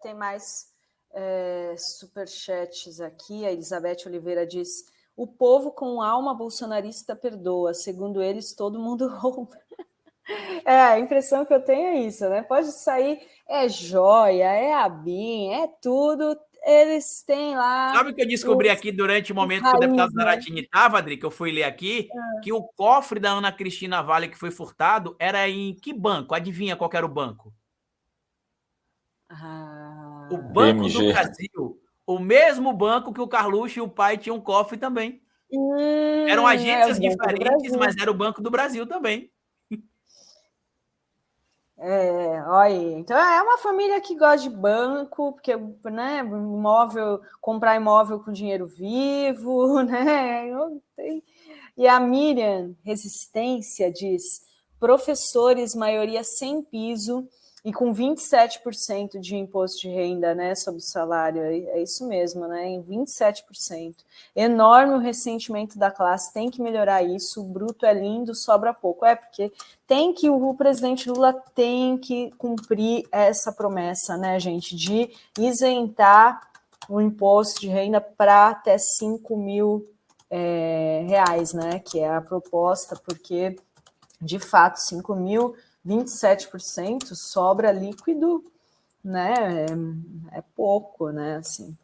Tem mais superchats aqui. A Elizabeth Oliveira diz: o povo com alma bolsonarista perdoa. Segundo eles, todo mundo rouba. A impressão que eu tenho é isso, né? Pode sair, é joia, é ABIN, é tudo, eles têm lá... Sabe o que eu descobri aqui durante o momento que o deputado Zaratini estava, Adri, que eu fui ler aqui? Que o cofre da Ana Cristina Vale que foi furtado era em que banco? Adivinha qual era o banco? O Banco BMG. do Brasil. O mesmo banco que o Carluxo e o pai tinham um cofre também. Eram agências diferentes, mas era o Banco do Brasil também. Olha, então é uma família que gosta de banco, porque, né, comprar imóvel com dinheiro vivo, né? E a Miriam Resistência diz: professores, maioria sem piso e com 27% de imposto de renda, né, sobre o salário. É isso mesmo, né? Em 27%. Enorme o ressentimento da classe, tem que melhorar isso. O bruto é lindo, sobra pouco. Porque o presidente Lula tem que cumprir essa promessa, né, gente, de isentar o imposto de renda para até 5 mil reais, né, que é a proposta, porque, de fato, 5 mil, 27% sobra líquido, né, é pouco, né, assim,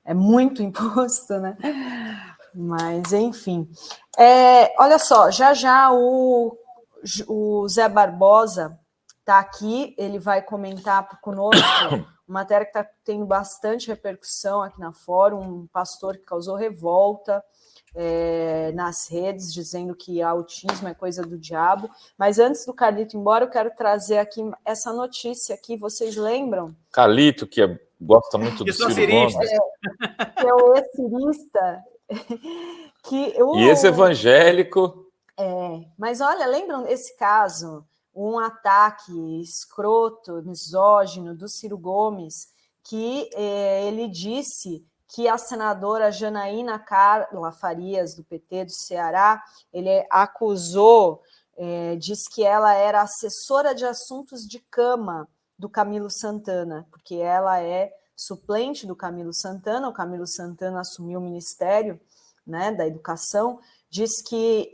é muito imposto, né, mas, enfim. Olha só, já o Zé Barbosa está aqui, ele vai comentar conosco uma matéria que está tendo bastante repercussão aqui na Fórum, um pastor que causou revolta nas redes, dizendo que autismo é coisa do diabo. Mas antes do Carlito ir embora, eu quero trazer aqui essa notícia aqui, vocês lembram? Carlito, que gosta muito do Ciro Gomes. Que é o ex-cirista. E esse evangélico... Mas olha, lembram esse caso? Um ataque escroto, misógino do Ciro Gomes, que ele disse que a senadora Janaína Carla Farias, do PT do Ceará, ele acusou, diz que ela era assessora de assuntos de cama do Camilo Santana, porque ela é suplente do Camilo Santana, o Camilo Santana assumiu o Ministério, né, da Educação. Diz que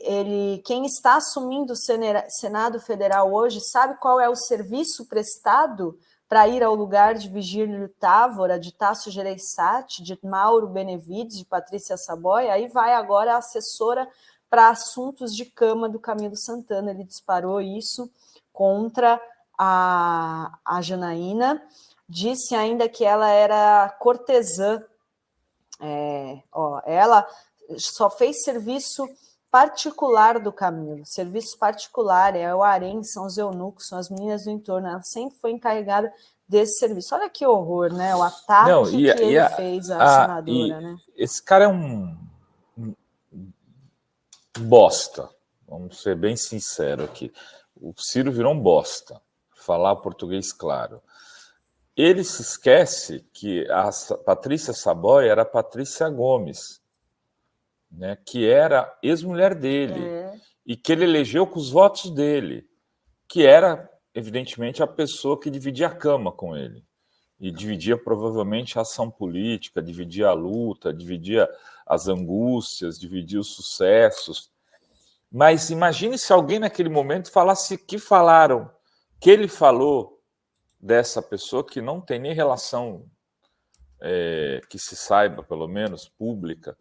quem está assumindo o Senado Federal hoje, sabe qual é o serviço prestado para ir ao lugar de Virgílio Távora, de Tasso Gereissati, de Mauro Benevides, de Patrícia Saboia? Aí vai agora a assessora para assuntos de cama do Camilo Santana. Ele disparou isso contra a Janaína. Disse ainda que ela era cortesã. Ela só fez serviço particular do Camilo, serviço particular, o harém, são os eunucos, são as meninas do entorno, ela sempre foi encarregada desse serviço. Olha que horror, né? O ataque que ele fez à senadora, né? Esse cara é um bosta, vamos ser bem sinceros aqui. O Ciro virou um bosta, falar português claro. Ele se esquece que a Patrícia Saboia era a Patrícia Gomes, né, que era ex-mulher dele, e que ele elegeu com os votos dele, que era, evidentemente, a pessoa que dividia a cama com ele, e dividia provavelmente a ação política, dividia a luta, dividia as angústias, dividia os sucessos. Mas imagine se alguém naquele momento falasse que falaram, que ele falou dessa pessoa que não tem nem relação, que se saiba, pelo menos, pública,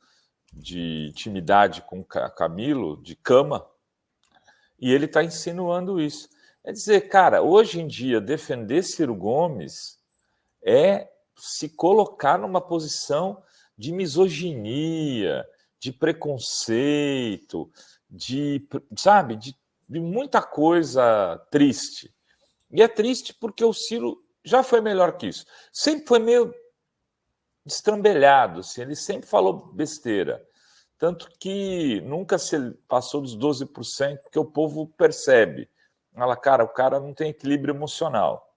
de intimidade com Camilo, de cama, e ele está insinuando isso. É dizer, cara, hoje em dia, defender Ciro Gomes é se colocar numa posição de misoginia, de preconceito, sabe, de muita coisa triste. E é triste porque o Ciro já foi melhor que isso. Sempre foi meio destrambelhado, assim, ele sempre falou besteira. Tanto que nunca se passou dos 12%, porque o povo percebe. Fala, cara, o cara não tem equilíbrio emocional.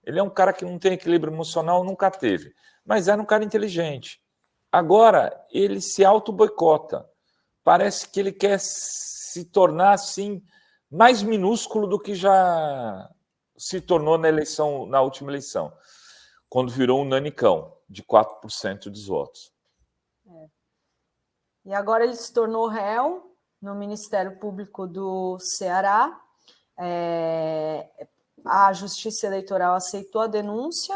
Ele é um cara que não tem equilíbrio emocional, nunca teve. Mas era um cara inteligente. Agora, ele se auto-boicota. Parece que ele quer se tornar, assim, mais minúsculo do que já se tornou na última eleição, quando virou um nanicão de 4% dos votos. E agora ele se tornou réu no Ministério Público do Ceará. A Justiça Eleitoral aceitou a denúncia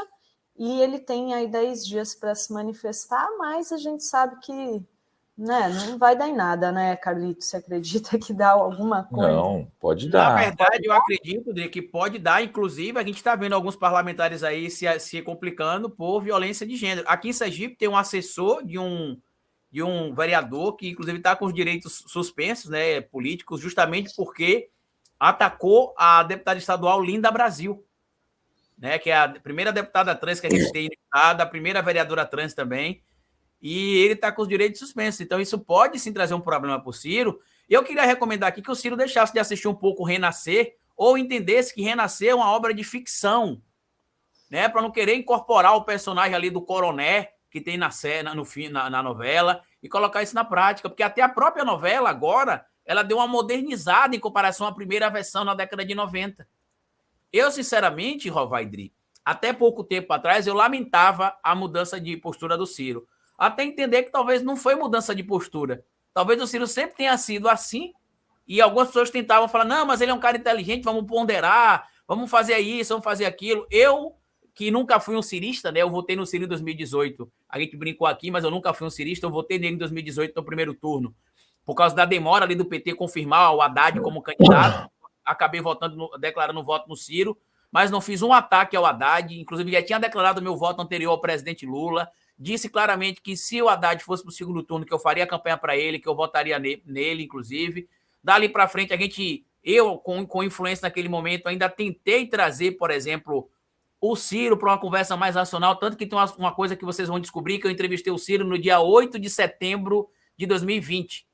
e ele tem aí 10 dias para se manifestar, mas a gente sabe que, né, não vai dar em nada, né, Carlito? Você acredita que dá alguma coisa? Não, pode dar. Na verdade, eu acredito que pode dar, inclusive, a gente está vendo alguns parlamentares aí se complicando por violência de gênero. Aqui em Sergipe tem um assessor de um vereador que, inclusive, está com os direitos suspensos, né, políticos, justamente porque atacou a deputada estadual Linda Brasil, né, que é a primeira deputada trans que a gente tem no estado, a primeira vereadora trans também, e ele está com os direitos suspensos. Então, isso pode sim trazer um problema para o Ciro. Eu queria recomendar aqui que o Ciro deixasse de assistir um pouco Renascer, ou entendesse que Renascer é uma obra de ficção, né, para não querer incorporar o personagem ali do coroné que tem na novela e colocar isso na prática, porque até a própria novela agora ela deu uma modernizada em comparação à primeira versão na década de 90. Eu, sinceramente, Rovaidri, até pouco tempo atrás, eu lamentava a mudança de postura do Ciro. Até entender que talvez não foi mudança de postura. Talvez o Ciro sempre tenha sido assim, e algumas pessoas tentavam falar, não, mas ele é um cara inteligente, vamos ponderar, vamos fazer isso, vamos fazer aquilo. Eu, que nunca fui um cirista, né? Eu votei no Ciro em 2018. A gente brincou aqui, mas eu nunca fui um cirista, eu votei nele em 2018 no primeiro turno. Por causa da demora ali do PT confirmar o Haddad como candidato, acabei declarando voto no Ciro, mas não fiz um ataque ao Haddad, inclusive já tinha declarado meu voto anterior ao presidente Lula, disse claramente que se o Haddad fosse para o segundo turno, que eu faria campanha para ele, que eu votaria nele, inclusive. Dali para frente, eu, com influência naquele momento, ainda tentei trazer, por exemplo, o Ciro para uma conversa mais nacional, tanto que tem uma coisa que vocês vão descobrir, que eu entrevistei o Ciro no dia 8 de setembro de 2020,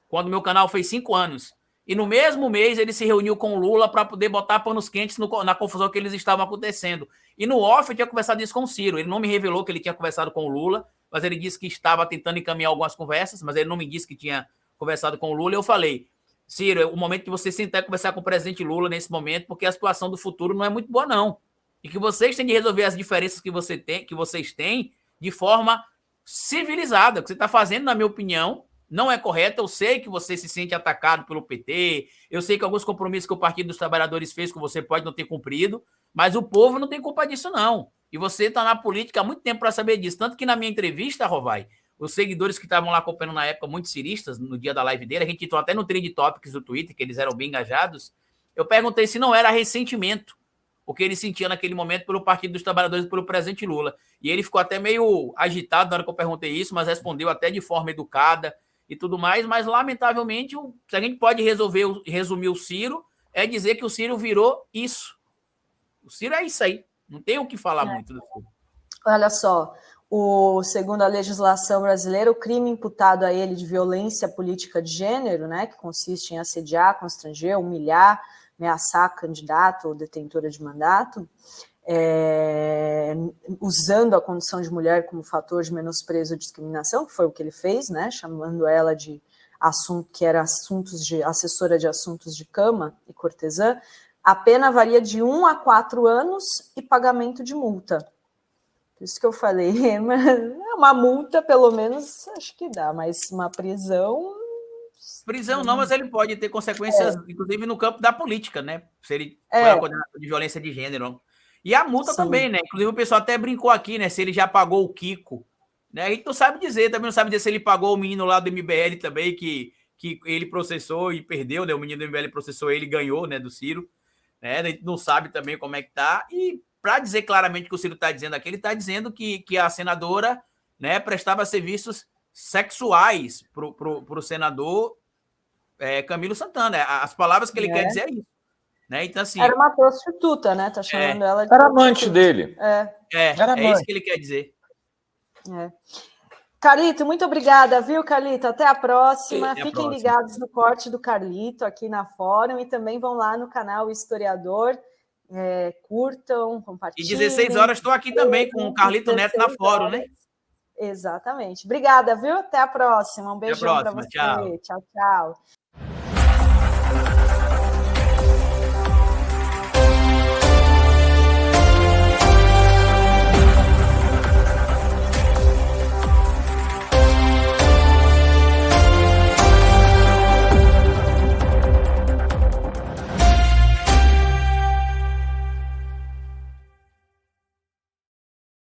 quando meu canal fez 5 anos. E no mesmo mês ele se reuniu com o Lula para poder botar panos quentes na confusão que eles estavam acontecendo. E no off eu tinha conversado isso com o Ciro. Ele não me revelou que ele tinha conversado com o Lula, mas ele disse que estava tentando encaminhar algumas conversas, mas ele não me disse que tinha conversado com o Lula. E eu falei, Ciro, é o momento que você sentar e conversar com o presidente Lula nesse momento, porque a situação do futuro não é muito boa, não. E que vocês têm de resolver as diferenças que vocês têm de forma civilizada. O que você está fazendo, na minha opinião, não é correto. Eu sei que você se sente atacado pelo PT, eu sei que alguns compromissos que o Partido dos Trabalhadores fez que você pode não ter cumprido, mas o povo não tem culpa disso, não. E você está na política há muito tempo para saber disso. Tanto que na minha entrevista, Rovai, os seguidores que estavam lá acompanhando na época, muito ciristas, no dia da live dele, a gente entrou até no Trend Topics do Twitter, que eles eram bem engajados, eu perguntei se não era ressentimento o que ele sentia naquele momento pelo Partido dos Trabalhadores e pelo presidente Lula. E ele ficou até meio agitado na hora que eu perguntei isso, mas respondeu até de forma educada e tudo mais, mas lamentavelmente, se a gente pode resumir o Ciro, é dizer que o Ciro virou isso. O Ciro é isso aí, não tem o que falar muito do Ciro. Olha só, segundo a legislação brasileira, o crime imputado a ele de violência política de gênero, né, que consiste em assediar, constranger, humilhar, ameaçar candidato ou detentora de mandato, usando a condição de mulher como fator de menosprezo ou discriminação, que foi o que ele fez, né, chamando ela de assuntos de assessora de assuntos de cama e cortesã, a pena varia de 1 a 4 anos e pagamento de multa. Por isso que eu falei, é uma multa, pelo menos, acho que dá, mas uma prisão... Prisão não, mas ele pode ter consequências, inclusive no campo da política, né? Se ele for condenado de violência de gênero. E a multa também, né? Inclusive o pessoal até brincou aqui, né? Se ele já pagou o Kiko. Né? A gente não sabe dizer, também não sabe dizer se ele pagou o menino lá do MBL também, que ele processou e perdeu, né? O menino do MBL processou ele e ganhou, né? Do Ciro. né? A gente não sabe também como é que está. E para dizer claramente o que o Ciro está dizendo aqui, ele está dizendo que a senadora, né, prestava serviços sexuais para o senador Camilo Santana. As palavras que ele quer dizer é isso. Né? Então, assim, era uma prostituta, né? Tá chamando ela de era amante dele. É isso que ele quer dizer. Carlito, muito obrigada, viu, Carlito? Até a próxima. Até a Fiquem próxima. ligados no corte do Carlito aqui na Fórum e também vão lá no canal Historiador. Curtam, compartilhem. E 16 horas estou aqui também com o Carlito Neto na Fórum, né? Exatamente. Obrigada, viu? Até a próxima. Um beijão para você. Tchau. Tchau, tchau.